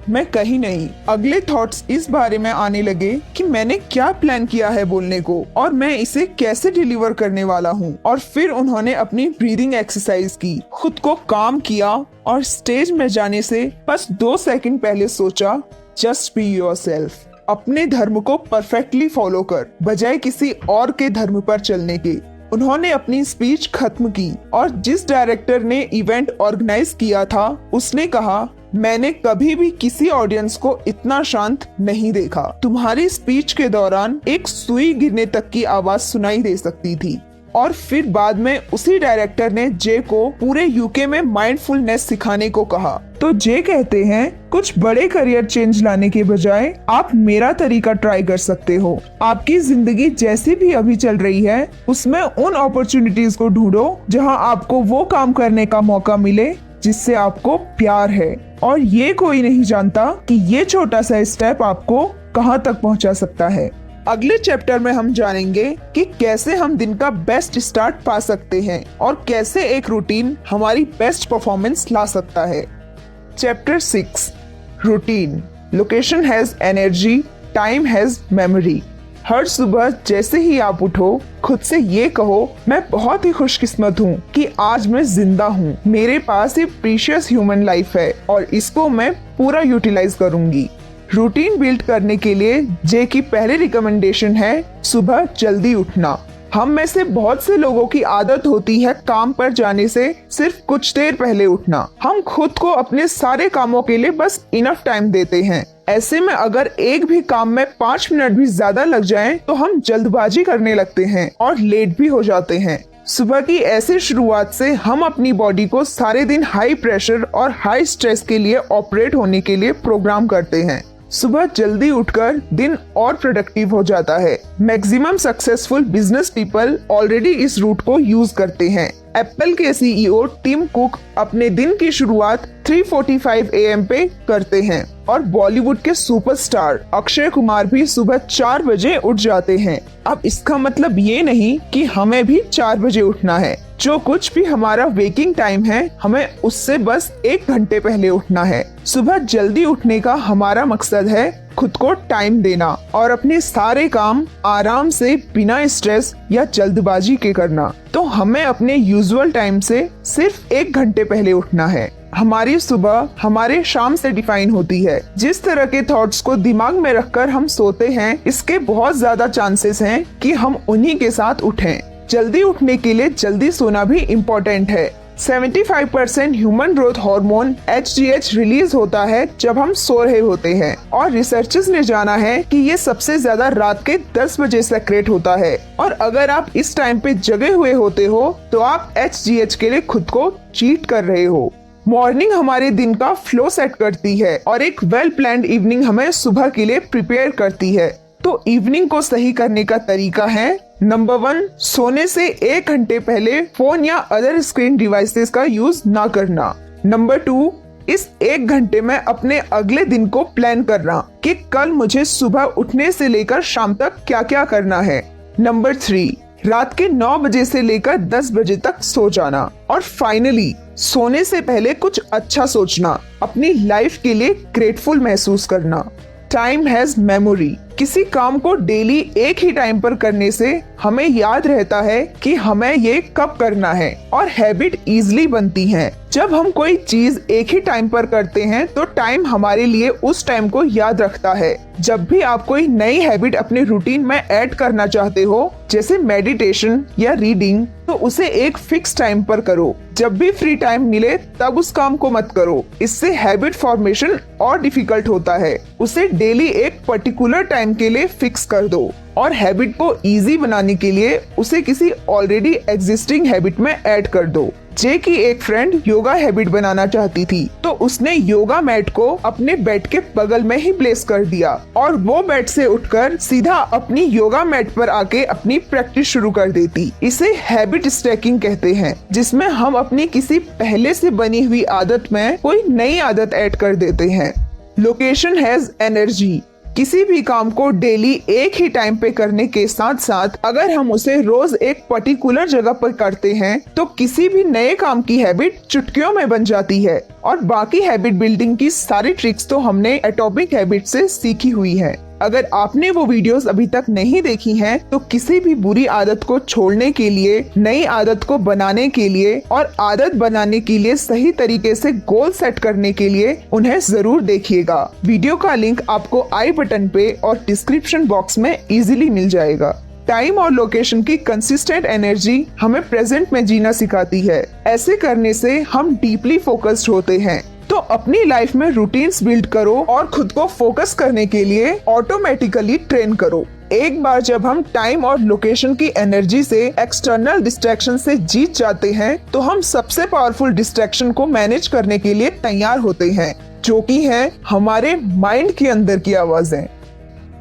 मैं कहीं नहीं। अगले थॉट्स इस बारे में आने लगे कि मैंने क्या प्लान किया है बोलने को और मैं इसे कैसे डिलीवर करने वाला हूँ। और फिर उन्होंने अपनी ब्रीदिंग एक्सरसाइज की, खुद को काम किया और स्टेज में जाने से बस 2 सेकंड पहले सोचा, जस्ट बी योरसेल्फ। अपने धर्म को परफेक्टली फॉलो कर बजाय किसी और के धर्म पर चलने के। उन्होंने अपनी स्पीच खत्म की और जिस डायरेक्टर ने इवेंट ऑर्गेनाइज किया था उसने कहा, मैंने कभी भी किसी ऑडियंस को इतना शांत नहीं देखा। तुम्हारी स्पीच के दौरान एक सुई गिरने तक की आवाज सुनाई दे सकती थी। और फिर बाद में उसी डायरेक्टर ने जे को पूरे यूके में माइंडफुलनेस सिखाने को कहा। तो जे कहते हैं, कुछ बड़े करियर चेंज लाने के बजाय आप मेरा तरीका ट्राई कर सकते हो। आपकी जिंदगी जैसी भी अभी चल रही है उसमें उन अपॉर्चुनिटीज को ढूंढो जहां आपको वो काम करने का मौका मिले जिससे आपको प्यार है। और ये कोई नहीं जानता कि ये छोटा सा स्टेप आपको कहां तक पहुंचा सकता है। अगले चैप्टर में हम जानेंगे कि कैसे हम दिन का बेस्ट स्टार्ट पा सकते हैं और कैसे एक रूटीन हमारी बेस्ट परफॉर्मेंस ला सकता है। Chapter 6, routine. Location has energy, time has memory. हर सुबह जैसे ही आप उठो, खुद से ये कहो, मैं बहुत ही खुशकिस्मत हूँ कि आज मैं जिंदा हूँ। मेरे पास ये प्रीशियस ह्यूमन लाइफ है और इसको मैं पूरा यूटिलाइज करूंगी। रूटीन बिल्ड करने के लिए जे की पहली रिकमेंडेशन है सुबह जल्दी उठना। हम में से बहुत से लोगों की आदत होती है काम पर जाने से सिर्फ कुछ देर पहले उठना। हम खुद को अपने सारे कामों के लिए बस इनफ टाइम देते हैं। ऐसे में अगर एक भी काम में 5 मिनट भी ज्यादा लग जाएं, तो हम जल्दबाजी करने लगते हैं और लेट भी हो जाते हैं। सुबह की ऐसी शुरुआत से हम अपनी बॉडी को सारे दिन हाई प्रेशर और हाई स्ट्रेस के लिए ऑपरेट होने के लिए प्रोग्राम करते हैं। सुबह जल्दी उठकर दिन और प्रोडक्टिव हो जाता है। Maximum successful business people already इस रूट को यूज करते हैं। एप्पल के सीईओ टिम कुक अपने दिन की शुरुआत 3:45 AM पे करते हैं और बॉलीवुड के सुपरस्टार अक्षय कुमार भी सुबह 4 बजे उठ जाते हैं। अब इसका मतलब ये नहीं कि हमें भी 4 बजे उठना है। जो कुछ भी हमारा वेकिंग टाइम है, हमें उससे बस 1 घंटे पहले उठना है। सुबह जल्दी उठने का हमारा मकसद है खुद को टाइम देना और अपने सारे काम आराम से बिना स्ट्रेस या जल्दबाजी के करना। तो हमें अपने यूजुअल टाइम से सिर्फ 1 घंटे पहले उठना है। हमारी सुबह हमारे शाम से डिफाइन होती है। जिस तरह के थॉट्स को दिमाग में रखकर हम सोते हैं, इसके बहुत ज्यादा चांसेस हैं कि हम उन्हीं के साथ उठें। जल्दी उठने के लिए जल्दी सोना भी इम्पोर्टेंट है। 75% human growth hormone HGH release होता है जब हम सो रहे होते हैं और रिसर्चर्स ने जाना है कि ये सबसे ज्यादा रात के 10 बजे सेक्रेट होता है। और अगर आप इस टाइम पे जगे हुए होते हो तो आप HGH के लिए खुद को चीट कर रहे हो। मॉर्निंग हमारे दिन का फ्लो सेट करती है और एक वेल प्लान्ड इवनिंग हमें सुबह के लिए प्रिपेयर करती है। तो इवनिंग को सही करने का तरीका है, नंबर 1, सोने से 1 घंटे पहले फोन या अदर स्क्रीन डिवाइसेस का यूज ना करना। नंबर 2, इस 1 घंटे में अपने अगले दिन को प्लान करना कि कल मुझे सुबह उठने से लेकर शाम तक क्या क्या करना है। नंबर 3, रात के 9 बजे से लेकर 10 बजे तक सो जाना। और फाइनली, सोने से पहले कुछ अच्छा सोचना, अपनी लाइफ के लिए ग्रेटफुल महसूस करना। Time has memory. किसी काम को डेली एक ही टाइम पर करने से हमें याद रहता है कि हमें ये कब करना है और हैबिट इजीली बनती है। जब हम कोई चीज एक ही टाइम पर करते हैं तो टाइम हमारे लिए उस टाइम को याद रखता है। जब भी आप कोई नई हैबिट अपने रूटीन में ऐड करना चाहते हो, जैसे मेडिटेशन या रीडिंग, तो उसे एक फिक्स टाइम पर करो। जब भी फ्री टाइम मिले तब उस काम को मत करो, इससे हैबिट फॉर्मेशन और डिफिकल्ट होता है। उसे डेली एक पर्टिकुलर टाइम के लिए फिक्स कर दो और हैबिट को इजी बनाने के लिए उसे किसी ऑलरेडी एग्जिस्टिंग हैबिट में ऐड कर दो। जे की एक फ्रेंड योगा हैबिट बनाना चाहती थी, तो उसने योगा मैट को अपने बेड के बगल में ही प्लेस कर दिया और वो बेड से उठकर सीधा अपनी योगा मैट पर आके अपनी प्रैक्टिस शुरू कर देती। इसे हैबिट स्टैकिंग कहते हैं, जिसमें हम अपनी किसी पहले से बनी हुई आदत में कोई नई आदत ऐड कर देते हैं। Location has energy. किसी भी काम को डेली एक ही टाइम पे करने के साथ साथ अगर हम उसे रोज एक पर्टिकुलर जगह पर करते हैं तो किसी भी नए काम की हैबिट चुटकियों में बन जाती है। और बाकी हैबिट बिल्डिंग की सारी ट्रिक्स तो हमने एटॉमिक हैबिट से सीखी हुई है। अगर आपने वो वीडियोस अभी तक नहीं देखी हैं, तो किसी भी बुरी आदत को छोड़ने के लिए, नई आदत को बनाने के लिए और आदत बनाने के लिए सही तरीके से गोल सेट करने के लिए उन्हें जरूर देखिएगा। वीडियो का लिंक आपको आई बटन पे और डिस्क्रिप्शन बॉक्स में इजीली मिल जाएगा। टाइम और लोकेशन की कंसिस्टेंट एनर्जी हमें प्रेजेंट में जीना सिखाती है। ऐसे करने से हम डीपली फोकस्ड होते हैं। तो अपनी लाइफ में रूटीन्स बिल्ड करो और खुद को फोकस करने के लिए ऑटोमेटिकली ट्रेन करो। एक बार जब हम टाइम और लोकेशन की एनर्जी से एक्सटर्नल डिस्ट्रैक्शन से जीत जाते हैं, तो हम सबसे पावरफुल डिस्ट्रैक्शन को मैनेज करने के लिए तैयार होते हैं, जो कि है हमारे माइंड के अंदर की आवाजें।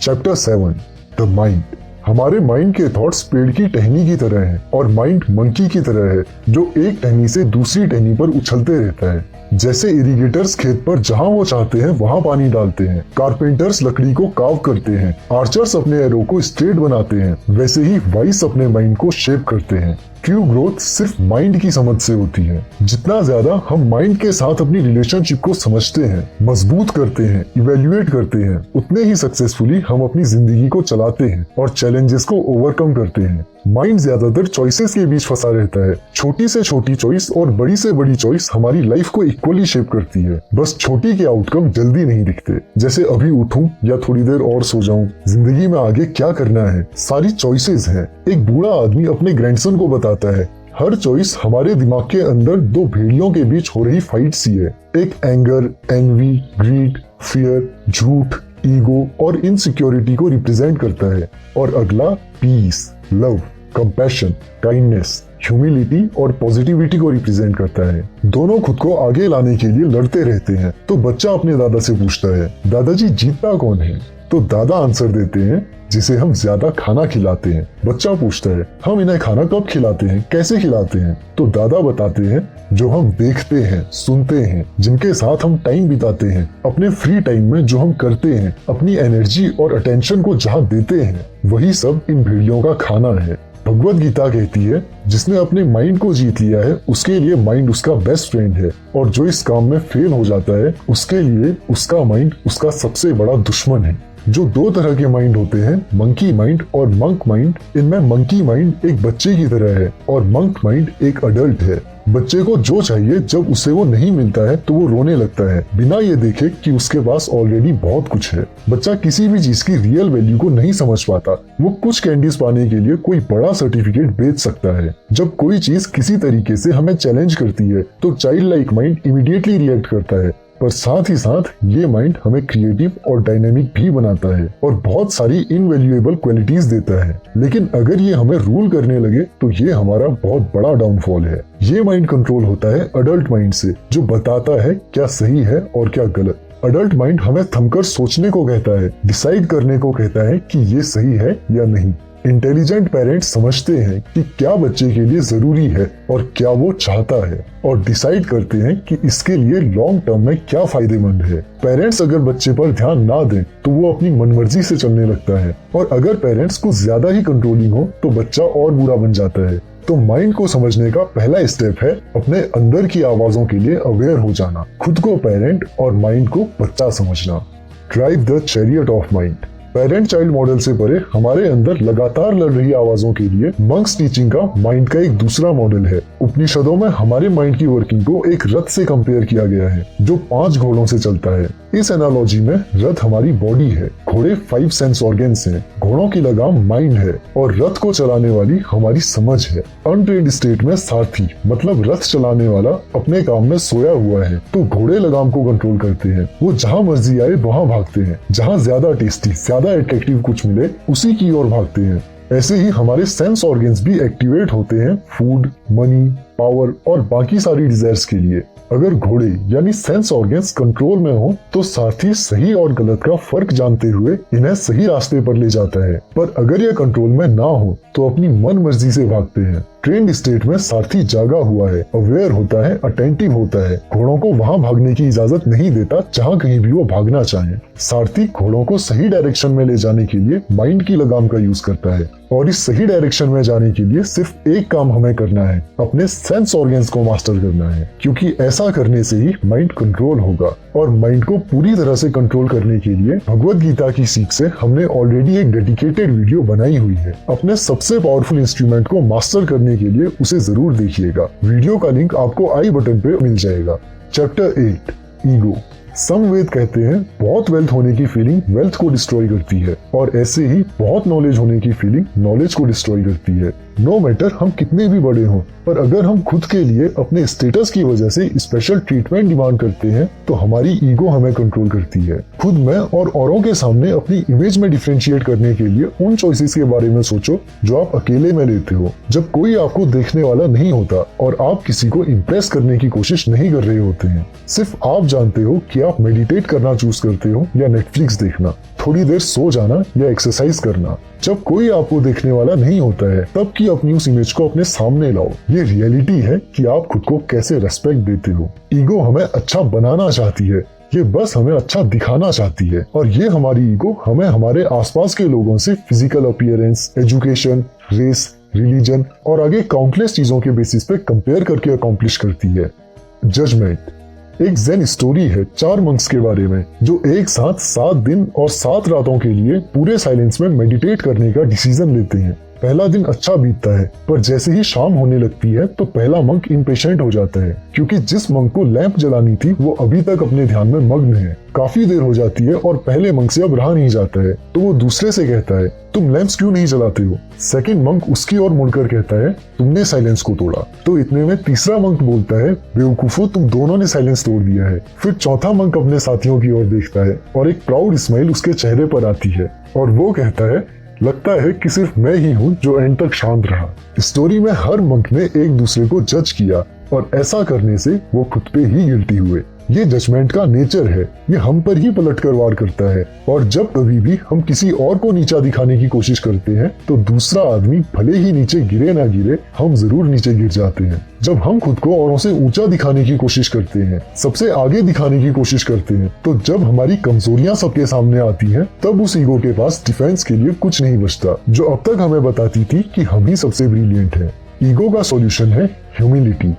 Chapter 7, the mind. हमारे माइंड के थॉट्स पेड़ की टहनी की तरह हैं और माइंड मंकी की तरह है, जो एक टहनी से दूसरी टहनी पर उछलते रहता है। जैसे इरिगेटर्स खेत पर जहां वो चाहते हैं वहां पानी डालते हैं, कारपेंटर्स लकड़ी को कार्व करते हैं, आर्चर्स अपने एरो को स्ट्रेट बनाते हैं, वैसे ही वाइस अपने माइंड को शेप करते हैं। ट्रू ग्रोथ सिर्फ माइंड की समझ से होती है। जितना ज्यादा हम माइंड के साथ अपनी रिलेशनशिप को समझते हैं, मजबूत करते हैं, इवेल्युएट करते हैं, उतने ही सक्सेसफुली हम अपनी जिंदगी को चलाते हैं और चैलेंजेस को ओवरकम करते हैं। माइंड ज्यादातर चॉइसेस के बीच फंसा रहता है। छोटी से छोटी चॉइस और बड़ी से बड़ी चॉइस हमारी लाइफ को इक्वली शेप करती है। बस छोटी के आउटकम जल्दी नहीं दिखते, जैसे अभी उठूं या थोड़ी देर और सो जाऊं। जिंदगी में आगे क्या करना है, सारी चॉइसेस हैं। एक बूढ़ा आदमी अपने ग्रैंडसन को बताता है, हर चॉइस हमारे दिमाग के अंदर दो भेड़ियों के बीच हो रही फाइट सी है। एक एंगर, एनवी, ग्रीड, फियर, झूठ, ईगो और इनसिक्योरिटी को रिप्रेजेंट करता है, और अगला peace, love, compassion, kindness, humility और पॉजिटिविटी को रिप्रेजेंट करता है। दोनों खुद को आगे लाने के लिए लड़ते रहते हैं। तो बच्चा अपने दादा से पूछता है, दादाजी जीतता कौन है? तो दादा आंसर देते हैं, जिसे हम ज्यादा खाना खिलाते हैं। बच्चा पूछता है, हम इन्हें खाना कब खिलाते हैं, कैसे खिलाते हैं? तो दादा बताते हैं, जो हम देखते हैं, सुनते हैं, जिनके साथ हम टाइम बिताते हैं, अपने फ्री टाइम में जो हम करते हैं, अपनी एनर्जी और अटेंशन को जहाँ देते हैं, वही सब इन भेड़ियों का खाना है। भगवत गीता कहती है, जिसने अपने माइंड को जीत लिया है उसके लिए माइंड उसका बेस्ट फ्रेंड है, और जो इस काम में फेल हो जाता है उसके लिए उसका माइंड उसका सबसे बड़ा दुश्मन है। जो दो तरह के माइंड होते हैं, मंकी माइंड और मंक माइंड, इनमें मंकी माइंड एक बच्चे की तरह है और मंक माइंड एक अडल्ट है। बच्चे को जो चाहिए जब उसे वो नहीं मिलता है तो वो रोने लगता है, बिना ये देखे कि उसके पास ऑलरेडी बहुत कुछ है। बच्चा किसी भी चीज की रियल वैल्यू को नहीं समझ पाता। वो कुछ कैंडीज पाने के लिए कोई बड़ा सर्टिफिकेट बेच सकता है। जब कोई चीज किसी तरीके से हमें चैलेंज करती है तो child like mind immediately react करता है, पर साथ ही साथ ये माइंड हमें क्रिएटिव और डायनेमिक भी बनाता है और बहुत सारी इनवैल्यूएबल क्वालिटीज देता है। लेकिन अगर ये हमें रूल करने लगे तो ये हमारा बहुत बड़ा डाउनफॉल है। ये माइंड कंट्रोल होता है अडल्ट माइंड से, जो बताता है क्या सही है और क्या गलत। अडल्ट माइंड हमें थमकर सोचने को कहता है, डिसाइड करने को कहता है कि ये सही है या नहीं। इंटेलिजेंट पेरेंट्स समझते हैं कि क्या बच्चे के लिए जरूरी है और क्या वो चाहता है, और डिसाइड करते हैं कि इसके लिए लॉन्ग टर्म में क्या फायदेमंद है। पेरेंट्स अगर बच्चे पर ध्यान ना दें तो वो अपनी मनमर्जी से चलने लगता है, और अगर पेरेंट्स को ज्यादा ही कंट्रोलिंग हो तो बच्चा और बुरा बन जाता है। तो माइंड को समझने का पहला स्टेप है अपने अंदर की आवाजों के लिए अवेयर हो जाना, खुद को पेरेंट और माइंड को बच्चा समझना। Drive the chariot of mind. Parent child model से परे हमारे अंदर लगातार लड़ रही आवाजों के लिए मंक्स टीचिंग का माइंड का एक दूसरा मॉडल है। उपनिषदों में हमारे माइंड की वर्किंग को एक रथ से कंपेयर किया गया है जो 5 घोड़ों से चलता है। इस एनालॉजी में रथ हमारी बॉडी है, घोड़े 5 सेंस ऑर्गन्स हैं, घोड़ों की लगाम माइंड है और रथ को चलाने वाली हमारी समझ है। अनट्रेन्ड स्टेट में सारथी मतलब रथ चलाने वाला अपने काम में सोया हुआ है, तो घोड़े लगाम को कंट्रोल करते हैं। वो जहाँ मर्जी आए वहाँ भागते हैं, जहाँ ज्यादा टेस्टी ज्यादा अट्रैक्टिव कुछ मिले उसी की ओर भागते हैं। ऐसे ही हमारे सेंस ऑर्गन्स भी एक्टिवेट होते हैं फूड, मनी, पावर और बाकी सारी डिजायर्स के लिए। अगर घोड़े यानी सेंस ऑर्गन्स कंट्रोल में हो तो सारथी सही और गलत का फर्क जानते हुए इन्हें सही रास्ते पर ले जाता है, पर अगर यह कंट्रोल में ना हो तो अपनी मन मर्जी से भागते हैं। ट्रेंड स्टेट में सारथी जागा हुआ है, अवेयर होता है, अटेंटिव होता है, घोड़ों को वहां भागने की इजाजत नहीं देता जहां कहीं भी वो भागना चाहें। सारथी घोड़ों को सही डायरेक्शन में ले जाने के लिए माइंड की लगाम का यूज करता है, और इस सही डायरेक्शन में जाने के लिए सिर्फ एक काम हमें करना है, अपने सेंस ऑर्गन्स को मास्टर करना है, क्योंकि ऐसा करने से ही माइंड कंट्रोल होगा। और माइंड को पूरी तरह से कंट्रोल करने के लिए भगवत गीता की सीख से हमने ऑलरेडी एक डेडिकेटेड वीडियो बनाई हुई है। अपने सबसे पावरफुल इंस्ट्रूमेंट को मास्टर करने के लिए उसे जरूर देखिएगा। वीडियो का लिंक आपको आई बटन पे मिल जाएगा। Chapter 8 ego. समवेद कहते हैं बहुत वेल्थ होने की फीलिंग वेल्थ को डिस्ट्रॉय करती है, और ऐसे ही बहुत नॉलेज होने की फीलिंग नॉलेज को डिस्ट्रॉय करती है। नो मैटर हम कितने भी बड़े हों, पर अगर हम खुद के लिए अपने स्टेटस की वजह से स्पेशल ट्रीटमेंट डिमांड करते हैं तो हमारी ईगो हमें कंट्रोल करती है। खुद में और औरों के सामने अपनी इमेज में डिफरेंशिएट करने के लिए उन चॉइसेस के बारे में सोचो जो आप अकेले में लेते हो, जब कोई आपको देखने वाला नहीं होता और आप किसी को इम्प्रेस करने की कोशिश नहीं कर रहे होते हैं। सिर्फ आप जानते हो कि आप मेडिटेट करना चूज करते हो या नेटफ्लिक्स देखना, थोड़ी देर सो जाना या एक्सरसाइज करना। जब कोई आपको देखने वाला नहीं होता है तब की अपनी उस इमेज को अपने सामने लाओ। ये रियलिटी है कि आप खुद को कैसे रेस्पेक्ट देते हो। ईगो हमें अच्छा बनाना चाहती है, ये बस हमें अच्छा दिखाना चाहती है, और ये हमारी ईगो हमें हमारे आसपास के लोगों से physical appearance, education, race, religion और आगे काउंटलेस चीजों के बेसिस पे कंपेयर करके अकॉम्प्लिश करती है। जजमेंट। एक ज़ेन स्टोरी है 4 मंक्स के बारे में जो एक साथ 7 दिन और 7 रातों के लिए पूरे साइलेंस में मेडिटेट करने का डिसीजन लेते हैं। पहला दिन अच्छा बीतता है, पर जैसे ही शाम होने लगती है तो पहला मंक इम्पेशेंट हो जाता है, क्योंकि जिस मंक को लैंप जलानी थी वो अभी तक अपने ध्यान में मग्न है। काफी देर हो जाती है और पहले मंक से अब रहा नहीं जाता है, तो वो दूसरे से कहता है तुम लैंप्स क्यों नहीं जलाते हो। सेकंड मंक उसकी ओर मुड़कर कहता है तुमने साइलेंस को तोड़ा। तो इतने में तीसरा मंक बोलता है बेवकूफो तुम दोनों ने साइलेंस तोड़ दिया है। फिर चौथा मंक अपने साथियों की ओर देखता है और एक प्राउड स्माइल उसके चेहरे पर आती है और वो कहता है लगता है कि सिर्फ मैं ही हूँ जो एंड तक शांत रहा। स्टोरी में हर मंक ने एक दूसरे को जज किया और ऐसा करने से वो खुद पे ही गिल्टी हुए। ये जजमेंट का नेचर है, ये हम पर ही पलट कर वार करता है। और जब कभी भी हम किसी और को नीचा दिखाने की कोशिश करते हैं तो दूसरा आदमी भले ही नीचे गिरे ना गिरे, हम जरूर नीचे गिर जाते हैं। जब हम खुद को औरों से ऊंचा दिखाने की कोशिश करते हैं, सबसे आगे दिखाने की कोशिश करते हैं, तो जब हमारी कमजोरियां सबके सामने आती हैं, तब उस ईगो के पास डिफेंस के लिए कुछ नहीं बचता, जो अब तक हमें बताती थी कि हम ही सबसे ब्रिलियंट हैं। ईगो का सॉल्यूशन है ह्यूमिलिटी।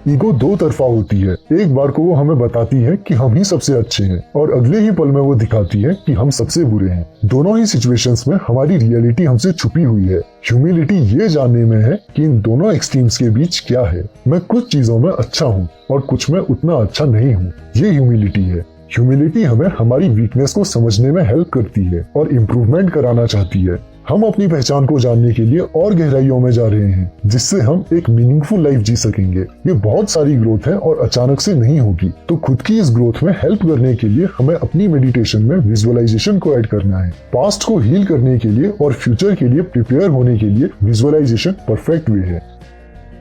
ईगो दो तरफा होती है। एक बार को वो हमें बताती है कि हम ही सबसे अच्छे हैं और अगले ही पल में वो दिखाती है कि हम सबसे बुरे हैं। दोनों ही सिचुएशंस में हमारी रियलिटी हमसे छुपी हुई है। ह्यूमिलिटी ये जानने में है कि इन दोनों एक्सट्रीम्स के बीच क्या है। मैं कुछ चीजों में अच्छा हूँ और कुछ में उतना अच्छा नहीं हूँ। ये ह्यूमिलिटी है। ह्यूमिलिटी हमें हमारी वीकनेस को समझने में हेल्प करती है और इम्प्रूवमेंट कराना चाहती है। हम अपनी पहचान को जानने के लिए और गहराइयों में जा रहे हैं, जिससे हम एक मीनिंगफुल लाइफ जी सकेंगे। ये बहुत सारी ग्रोथ है और अचानक से नहीं होगी। तो खुद की इस ग्रोथ में हेल्प करने के लिए हमें अपनी मेडिटेशन में विजुअलाइजेशन को ऐड करना है। पास्ट को हील करने के लिए और फ्यूचर के लिए प्रिपेयर होने के लिए विजुअलाइजेशन परफेक्ट वे है।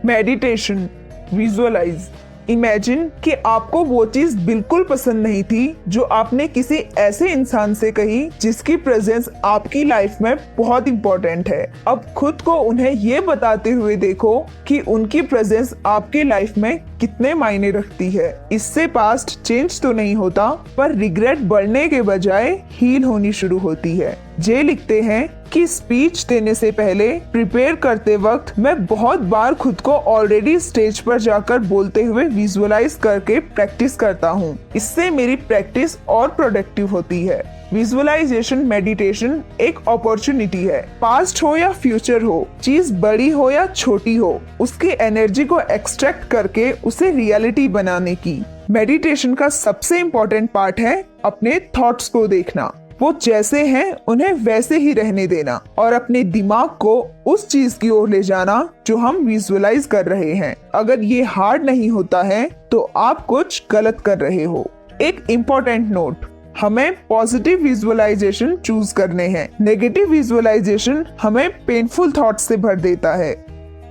Meditation, visualise. इमेजिन कि आपको वो चीज बिल्कुल पसंद नहीं थी जो आपने किसी ऐसे इंसान से कही जिसकी प्रेजेंस आपकी लाइफ में बहुत इंपॉर्टेंट है। अब खुद को उन्हें ये बताते हुए देखो कि उनकी प्रेजेंस आपके लाइफ में कितने मायने रखती है। इससे पास्ट चेंज तो नहीं होता, पर रिग्रेट बढ़ने के बजाय हील होनी शुरू होती है। जे लिखते हैं कि स्पीच देने से पहले प्रिपेयर करते वक्त मैं बहुत बार खुद को ऑलरेडी स्टेज पर जाकर बोलते हुए विजुअलाइज करके प्रैक्टिस करता हूँ। इससे मेरी प्रैक्टिस और प्रोडक्टिव होती है। विजुअलाइजेशन मेडिटेशन एक अपॉर्चुनिटी है। पास्ट हो या फ्यूचर हो, चीज बड़ी हो या छोटी हो, उसकी एनर्जी को एक्सट्रैक्ट करके उसे रियलिटी बनाने की। मेडिटेशन का सबसे इम्पोर्टेंट पार्ट है अपने थॉट्स को देखना। वो जैसे हैं उन्हें वैसे ही रहने देना और अपने दिमाग को उस चीज की ओर ले जाना जो हम विजुअलाइज कर रहे हैं। अगर ये हार्ड नहीं होता है तो आप कुछ गलत कर रहे हो। एक इम्पोर्टेंट नोट, हमें पॉजिटिव विजुअलाइजेशन चूज करने हैं। नेगेटिव विजुअलाइजेशन हमें पेनफुल थॉट्स से भर देता है।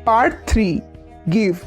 Part 3, give.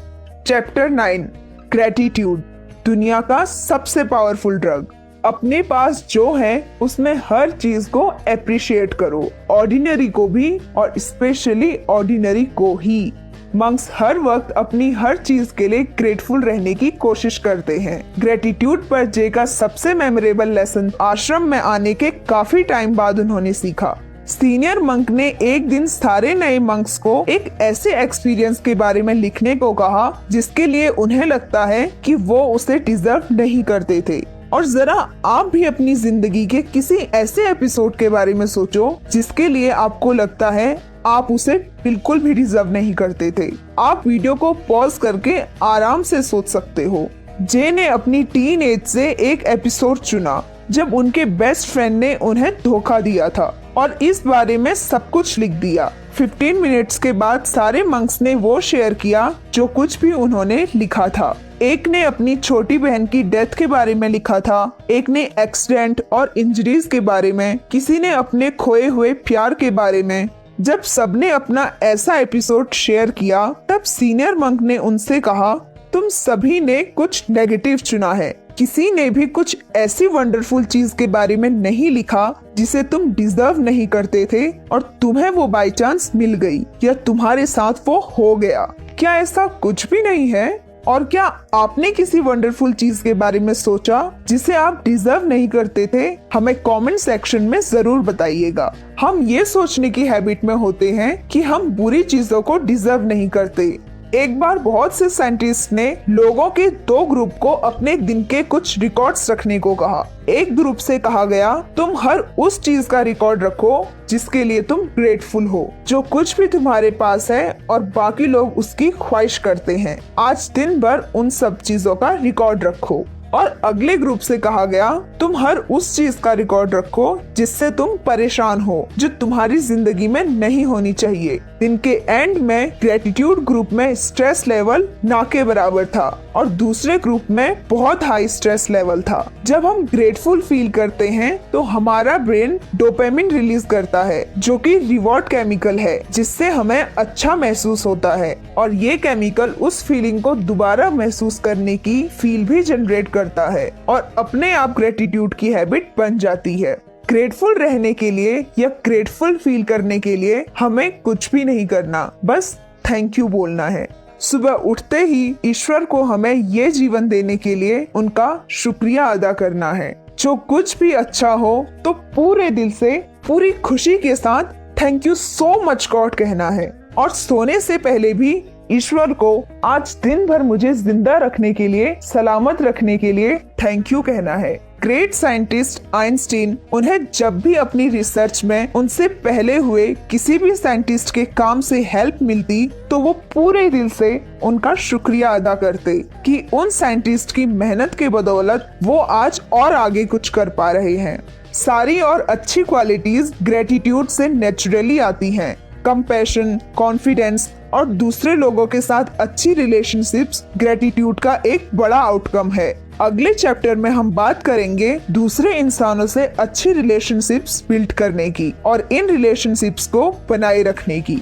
Chapter 9, gratitude. दुनिया का सबसे पावरफुल ड्रग। अपने पास जो है उसमें हर चीज को अप्रिशिएट करो, ऑर्डिनरी को भी और स्पेशली ऑर्डिनरी को ही। मंक्स हर वक्त अपनी हर चीज के लिए ग्रेटफुल रहने की कोशिश करते हैं। ग्रेटिट्यूड पर जे का सबसे मेमोरेबल लेसन आश्रम में आने के काफी टाइम बाद उन्होंने सीखा। सीनियर मंक ने एक दिन सारे नए मंक्स को एक ऐसे एक्सपीरियंस के बारे में लिखने को कहा जिसके लिए उन्हें लगता है कि वो उसे डिजर्व नहीं करते थे। और जरा आप भी अपनी जिंदगी के किसी ऐसे एपिसोड के बारे में सोचो जिसके लिए आपको लगता है आप उसे बिल्कुल भी डिजर्व नहीं करते थे। आप वीडियो को पॉज करके आराम से सोच सकते हो। जे ने अपनी टीन एज से एक एपिसोड चुना जब उनके बेस्ट फ्रेंड ने उन्हें धोखा दिया था और इस बारे में सब कुछ लिख दिया। 15 मिनट्स के बाद सारे मंक्स ने वो शेयर किया जो कुछ भी उन्होंने लिखा था। एक ने अपनी छोटी बहन की डेथ के बारे में लिखा था, एक ने एक्सीडेंट और इंजरीज के बारे में, किसी ने अपने खोए हुए प्यार के बारे में। जब सबने अपना ऐसा एपिसोड शेयर किया तब सीनियर मंक ने उनसे कहा, तुम सभी ने कुछ नेगेटिव चुना है। किसी ने भी कुछ ऐसी वंडरफुल चीज के बारे में नहीं लिखा जिसे तुम डिजर्व नहीं करते थे और तुम्हें वो बाय चांस मिल गई या तुम्हारे साथ वो हो गया। क्या ऐसा कुछ भी नहीं है? और क्या आपने किसी वंडरफुल चीज के बारे में सोचा जिसे आप डिजर्व नहीं करते थे? हमें कमेंट सेक्शन में जरूर बताइएगा। हम ये सोचने की हैबिट में होते हैं कि हम बुरी चीजों को डिजर्व नहीं करते। एक बार बहुत से साइंटिस्ट ने लोगों के 2 ग्रुप को अपने दिन के कुछ रिकॉर्ड्स रखने को कहा। एक ग्रुप से कहा गया, तुम हर उस चीज का रिकॉर्ड रखो जिसके लिए तुम ग्रेटफुल हो, जो कुछ भी तुम्हारे पास है और बाकी लोग उसकी ख्वाहिश करते हैं। आज दिन भर उन सब चीजों का रिकॉर्ड रखो। और अगले ग्रुप से कहा गया, तुम हर उस चीज का रिकॉर्ड रखो जिससे तुम परेशान हो, जो तुम्हारी जिंदगी में नहीं होनी चाहिए। दिन के एंड में ग्रेटिट्यूड ग्रुप में स्ट्रेस लेवल ना के बराबर था। और दूसरे ग्रुप में बहुत हाई स्ट्रेस लेवल था। जब हम ग्रेटफुल फील करते हैं तो हमारा ब्रेन डोपामिन रिलीज करता है, जो कि रिवॉर्ड केमिकल है, जिससे हमें अच्छा महसूस होता है और ये केमिकल उस फीलिंग को दोबारा महसूस करने की फील भी जनरेट करता है और अपने आप ग्रेटिट्यूड की हैबिट बन जाती है। ग्रेटफुल रहने के लिए या ग्रेटफुल फील करने के लिए हमें कुछ भी नहीं करना, बस थैंक यू बोलना है। सुबह उठते ही ईश्वर को हमें ये जीवन देने के लिए उनका शुक्रिया अदा करना है। जो कुछ भी अच्छा हो तो पूरे दिल से पूरी खुशी के साथ thank you so much God कहना है और सोने से पहले भी ईश्वर को आज दिन भर मुझे जिंदा रखने के लिए, सलामत रखने के लिए थैंक यू कहना है। ग्रेट साइंटिस्ट आइंस्टीन, उन्हें जब भी अपनी रिसर्च में उनसे पहले हुए किसी भी साइंटिस्ट के काम से हेल्प मिलती तो वो पूरे दिल से उनका शुक्रिया अदा करते कि उन साइंटिस्ट की मेहनत के बदौलत वो आज और आगे कुछ कर पा रहे हैं। सारी और अच्छी क्वालिटीज ग्रेटिट्यूड से नेचुरली आती हैं। कंपैशन, कॉन्फिडेंस और दूसरे लोगों के साथ अच्छी रिलेशनशिप्स ग्रेटिट्यूड का एक बड़ा आउटकम है। अगले चैप्टर में हम बात करेंगे दूसरे इंसानों से अच्छी रिलेशनशिप्स बिल्ड करने की और इन रिलेशनशिप्स को बनाए रखने की।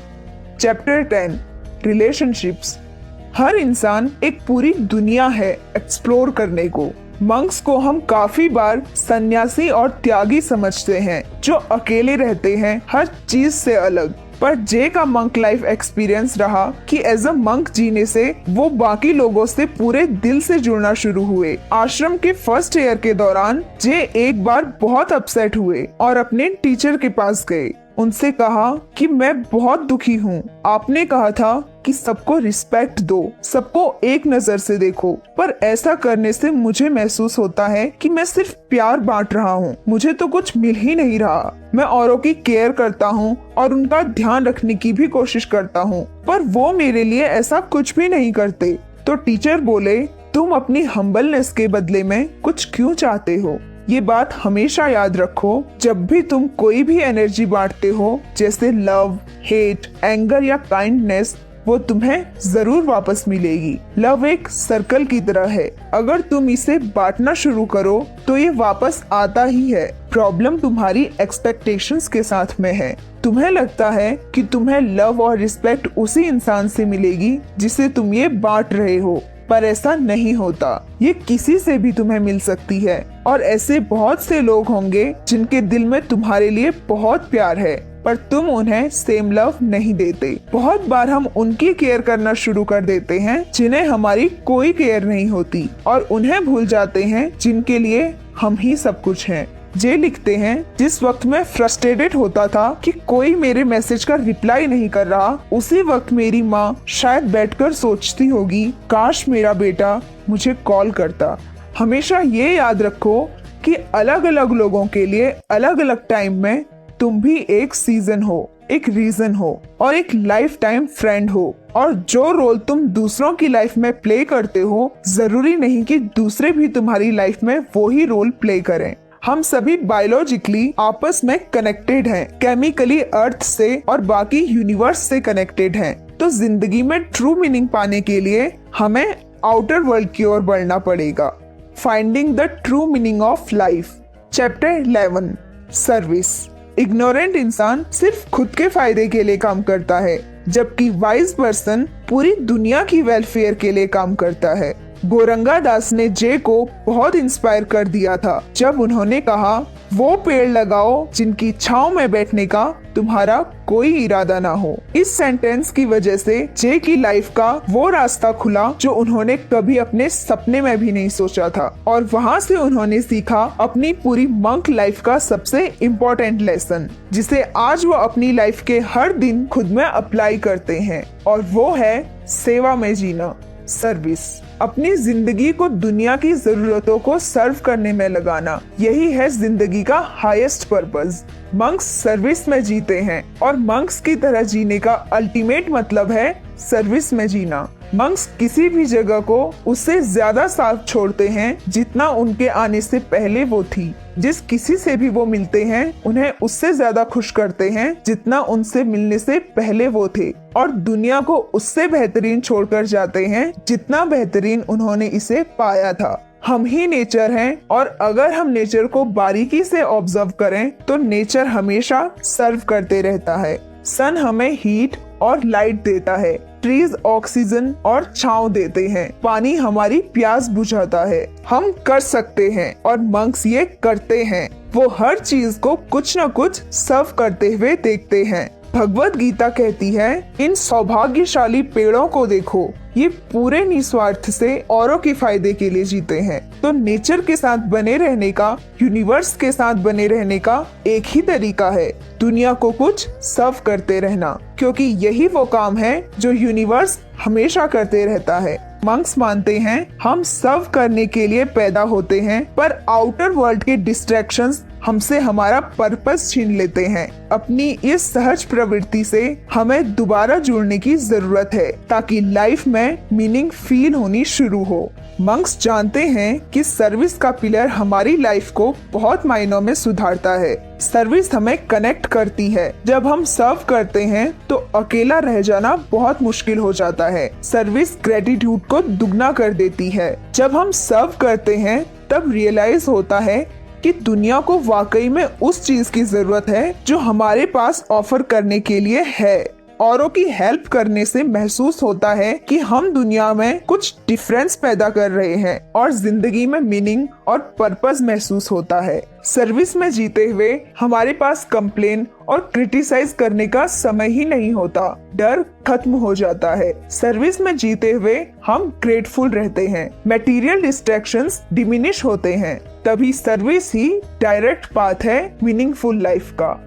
Chapter 10 relationships. हर इंसान एक पूरी दुनिया है एक्सप्लोर करने को। मंक्स को हम काफी बार सन्यासी और त्यागी समझते हैं जो अकेले रहते हैं हर चीज से अलग, पर जे का मंक लाइफ एक्सपीरियंस रहा कि एज अ मंक जीने से वो बाकी लोगों से पूरे दिल से जुड़ना शुरू हुए। आश्रम के फर्स्ट ईयर के दौरान जे एक बार बहुत अपसेट हुए और अपने टीचर के पास गए। उनसे कहा कि मैं बहुत दुखी हूँ। आपने कहा था कि सबको रिस्पेक्ट दो, सबको एक नजर से देखो, पर ऐसा करने से मुझे महसूस होता है कि मैं सिर्फ प्यार बांट रहा हूँ, मुझे तो कुछ मिल ही नहीं रहा। मैं औरों की केयर करता हूँ और उनका ध्यान रखने की भी कोशिश करता हूँ, पर वो मेरे लिए ऐसा कुछ भी नहीं करते। तो टीचर बोले, तुम अपनी हम्बलनेस के बदले में कुछ क्यों चाहते हो? ये बात हमेशा याद रखो जब भी तुम कोई भी एनर्जी बांटते हो, जैसे लव, हेट, एंगर या काइंडनेस, वो तुम्हें जरूर वापस मिलेगी। लव एक सर्कल की तरह है, अगर तुम इसे बांटना शुरू करो तो ये वापस आता ही है। प्रॉब्लम तुम्हारी एक्सपेक्टेशंस के साथ में है। तुम्हें लगता है कि तुम्हें लव और रिस्पेक्ट उसी इंसान से मिलेगी जिसे तुम ये बांट रहे हो, पर ऐसा नहीं होता। ये किसी से भी तुम्हें मिल सकती है और ऐसे बहुत से लोग होंगे जिनके दिल में तुम्हारे लिए बहुत प्यार है, पर तुम उन्हें सेम लव नहीं देते। बहुत बार हम उनकी केयर करना शुरू कर देते हैं जिन्हें हमारी कोई केयर नहीं होती और उन्हें भूल जाते हैं जिनके लिए हम ही सब कुछ हैं। जे लिखते हैं, जिस वक्त मैं फ्रस्ट्रेटेड होता था कि कोई मेरे मैसेज का रिप्लाई नहीं कर रहा, उसी वक्त मेरी माँ शायद बैठकर सोचती होगी, काश मेरा बेटा मुझे कॉल करता। हमेशा ये याद रखो कि अलग अलग लोगों के लिए अलग अलग टाइम में तुम भी एक सीजन हो, एक रीजन हो और एक लाइफ टाइम फ्रेंड हो। और जो रोल तुम दूसरों की लाइफ में प्ले करते हो, जरूरी नहीं कि दूसरे भी तुम्हारी लाइफ में वो ही रोल प्ले करें। हम सभी बायोलॉजिकली आपस में कनेक्टेड हैं, केमिकली अर्थ से और बाकी यूनिवर्स से कनेक्टेड हैं। तो जिंदगी में ट्रू मीनिंग पाने के लिए हमें आउटर वर्ल्ड की ओर बढ़ना पड़ेगा। Finding the true meaning of life. Chapter 11 service. Ignorant इंसान सिर्फ खुद के फायदे के लिए काम करता है, जबकि वाइज पर्सन पूरी दुनिया की वेलफेयर के लिए काम करता है। गोरंगा दास ने जे को बहुत इंस्पायर कर दिया था जब उन्होंने कहा, वो पेड़ लगाओ जिनकी छांव में बैठने का तुम्हारा कोई इरादा ना हो। इस सेंटेंस की वजह से जे की लाइफ का वो रास्ता खुला जो उन्होंने कभी अपने सपने में भी नहीं सोचा था और वहाँ से उन्होंने सीखा अपनी पूरी मंक लाइफ का सबसे इम्पोर्टेंट लेसन, जिसे आज वो अपनी लाइफ के हर दिन खुद में अप्लाई करते हैं, और वो है सेवा में जीना, सर्विस। अपनी जिंदगी को दुनिया की जरूरतों को सर्व करने में लगाना, यही है जिंदगी का हाईएस्ट पर्पस। मंक्स सर्विस में जीते हैं और मंक्स की तरह जीने का अल्टीमेट मतलब है सर्विस में जीना। मंक्स किसी भी जगह को उससे ज्यादा साफ छोड़ते हैं जितना उनके आने से पहले वो थी। जिस किसी से भी वो मिलते हैं उन्हें उससे ज्यादा खुश करते हैं जितना उनसे मिलने से पहले वो थे, और दुनिया को उससे बेहतरीन छोड़कर जाते हैं जितना बेहतरीन दिन उन्होंने इसे पाया था। हम ही नेचर हैं और अगर हम नेचर को बारीकी से ऑब्जर्व करें तो नेचर हमेशा सर्व करते रहता है। सन हमें हीट और लाइट देता है, ट्रीज ऑक्सीजन और छांव देते हैं, पानी हमारी प्यास बुझाता है। हम कर सकते हैं और मंक्स ये करते हैं। वो हर चीज को कुछ न कुछ सर्व करते हुए देखते हैं। भगवत गीता कहती है, इन सौभाग्यशाली पेड़ों को देखो, ये पूरे निस्वार्थ से औरों के फायदे के लिए जीते हैं। तो नेचर के साथ बने रहने का, यूनिवर्स के साथ बने रहने का एक ही तरीका है, दुनिया को कुछ सर्व करते रहना, क्योंकि यही वो काम है जो यूनिवर्स हमेशा करते रहता है। मंक्स मानते हैं हम सर्व करने के लिए पैदा होते हैं, पर आउटर वर्ल्ड के डिस्ट्रैक्शंस हमसे हमारा पर्पस छीन लेते हैं। अपनी इस सहज प्रवृत्ति से हमें दोबारा जुड़ने की जरूरत है ताकि लाइफ में मीनिंग फील होनी शुरू हो। मंक्स जानते हैं कि सर्विस का पिलर हमारी लाइफ को बहुत मायनों में सुधारता है। सर्विस हमें कनेक्ट करती है। जब हम सर्व करते हैं तो अकेला रह जाना बहुत मुश्किल हो जाता है। सर्विस ग्रेटिट्यूड को दुगना कर देती है। जब हम सर्व करते हैं तब रियलाइज होता है कि दुनिया को वाकई में उस चीज की जरूरत है जो हमारे पास ऑफर करने के लिए है। औरों की हेल्प करने से महसूस होता है कि हम दुनिया में कुछ डिफरेंस पैदा कर रहे हैं और जिंदगी में मीनिंग और पर्पस महसूस होता है। सर्विस में जीते हुए हमारे पास कंप्लेन और क्रिटिसाइज करने का समय ही नहीं होता। डर खत्म हो जाता है। सर्विस में जीते हुए हम ग्रेटफुल रहते हैं। मटेरियल डिस्ट्रैक्शंस डिमिनिश होते हैं। तभी सर्विस ही डायरेक्ट पाथ है मीनिंगफुल लाइफ का।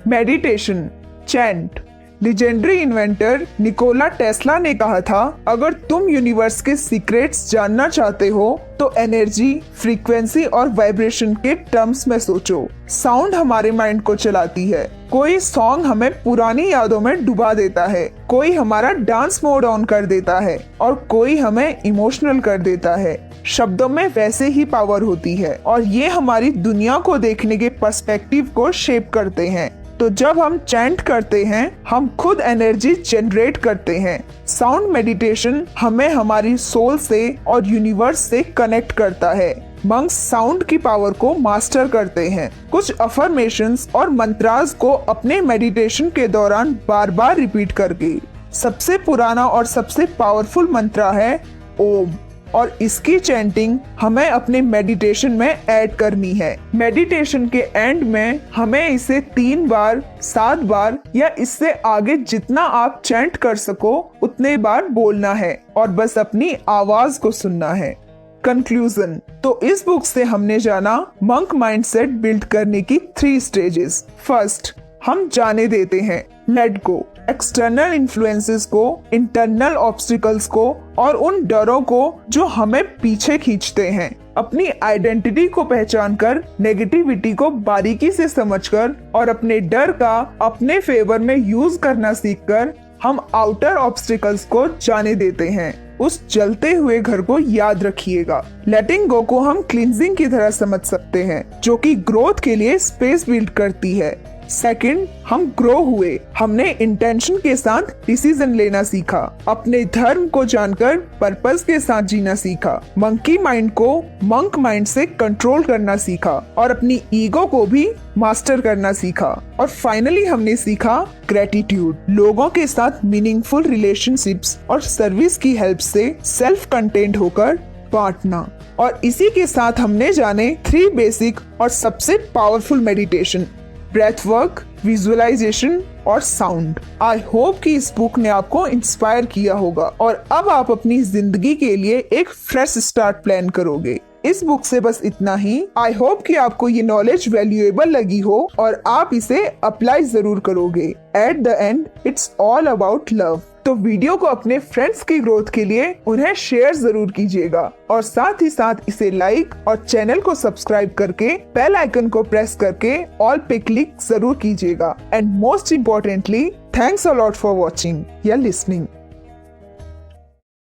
Meditation, chant. Legendary inventor Nikola Tesla ने कहा था, अगर तुम यूनिवर्स के सीक्रेट्स जानना चाहते हो तो एनर्जी, फ्रीक्वेंसी और वाइब्रेशन के टर्म्स में सोचो। साउंड हमारे माइंड को चलाती है। कोई सॉन्ग हमें पुरानी यादों में डुबा देता है, कोई हमारा डांस मोड ऑन कर देता है और कोई हमें इमोशनल कर देता है। शब्दों में वैसे ही पावर होती है और ये हमारी दुनिया को देखने के पर्सपेक्टिव को शेप करते हैं। तो जब हम चैंट करते हैं हम खुद एनर्जी जनरेट करते हैं। साउंड मेडिटेशन हमें हमारी सोल से और यूनिवर्स से कनेक्ट करता है। मंक्स साउंड की पावर को मास्टर करते हैं। कुछ अफर्मेशंस और मंत्रास को अपने मेडिटेशन के दौरान बार बार रिपीट करके। सबसे पुराना और सबसे पावरफुल मंत्र है ओम और इसकी चैंटिंग हमें अपने मेडिटेशन में ऐड करनी है। मेडिटेशन के एंड में हमें इसे 3 बार, 7 बार या इससे आगे जितना आप चैंट कर सको उतने बार बोलना है और बस अपनी आवाज को सुनना है। कंक्लूजन, तो इस बुक से हमने जाना मंक माइंडसेट बिल्ड करने की 3 स्टेजेस। फर्स्ट, हम जाने देते हैं, लेट गो, एक्सटर्नल इन्फ्लुएंसेस को, इंटरनल ऑब्स्टिकल्स को और उन डरों को जो हमें पीछे खींचते हैं। अपनी आइडेंटिटी को पहचान कर, नेगेटिविटी को बारीकी से समझकर और अपने डर का अपने फेवर में यूज करना सीखकर हम आउटर ऑब्स्टिकल्स को जाने देते हैं। उस जलते हुए घर को याद रखिएगा। लेटिंग गो को हम क्लींजिंग की तरह समझ सकते हैं जो कि ग्रोथ के लिए स्पेस बिल्ड करती है। सेकंड, हम ग्रो हुए, हमने इंटेंशन के साथ डिसीजन लेना सीखा, अपने धर्म को जानकर पर्पस के साथ जीना सीखा, मंकी माइंड को मंक माइंड से कंट्रोल करना सीखा और अपनी ईगो को भी मास्टर करना सीखा। और फाइनली हमने सीखा ग्रेटिट्यूड, लोगों के साथ मीनिंगफुल रिलेशनशिप्स और सर्विस की हेल्प से सेल्फ कंटेंट होकर बांटना। और इसी के साथ हमने जाने 3 बेसिक और सबसे powerful meditation, breath work, visualisation और साउंड। आई होप कि इस बुक ने आपको इंस्पायर किया होगा और अब आप अपनी जिंदगी के लिए एक फ्रेश स्टार्ट प्लान करोगे। इस बुक से बस इतना ही। आई होप कि आपको ये नॉलेज वैल्यूएबल लगी हो और आप इसे अप्लाई जरूर करोगे। At the end it's all about love. तो वीडियो को अपने फ्रेंड्स की ग्रोथ के लिए उन्हें शेयर जरूर कीजिएगा और साथ ही साथ इसे लाइक और चैनल को सब्सक्राइब करके बेल आइकन को प्रेस करके ऑल पे क्लिक जरूर कीजिएगा। And most importantly, thanks a lot for watching या लिसनिंग।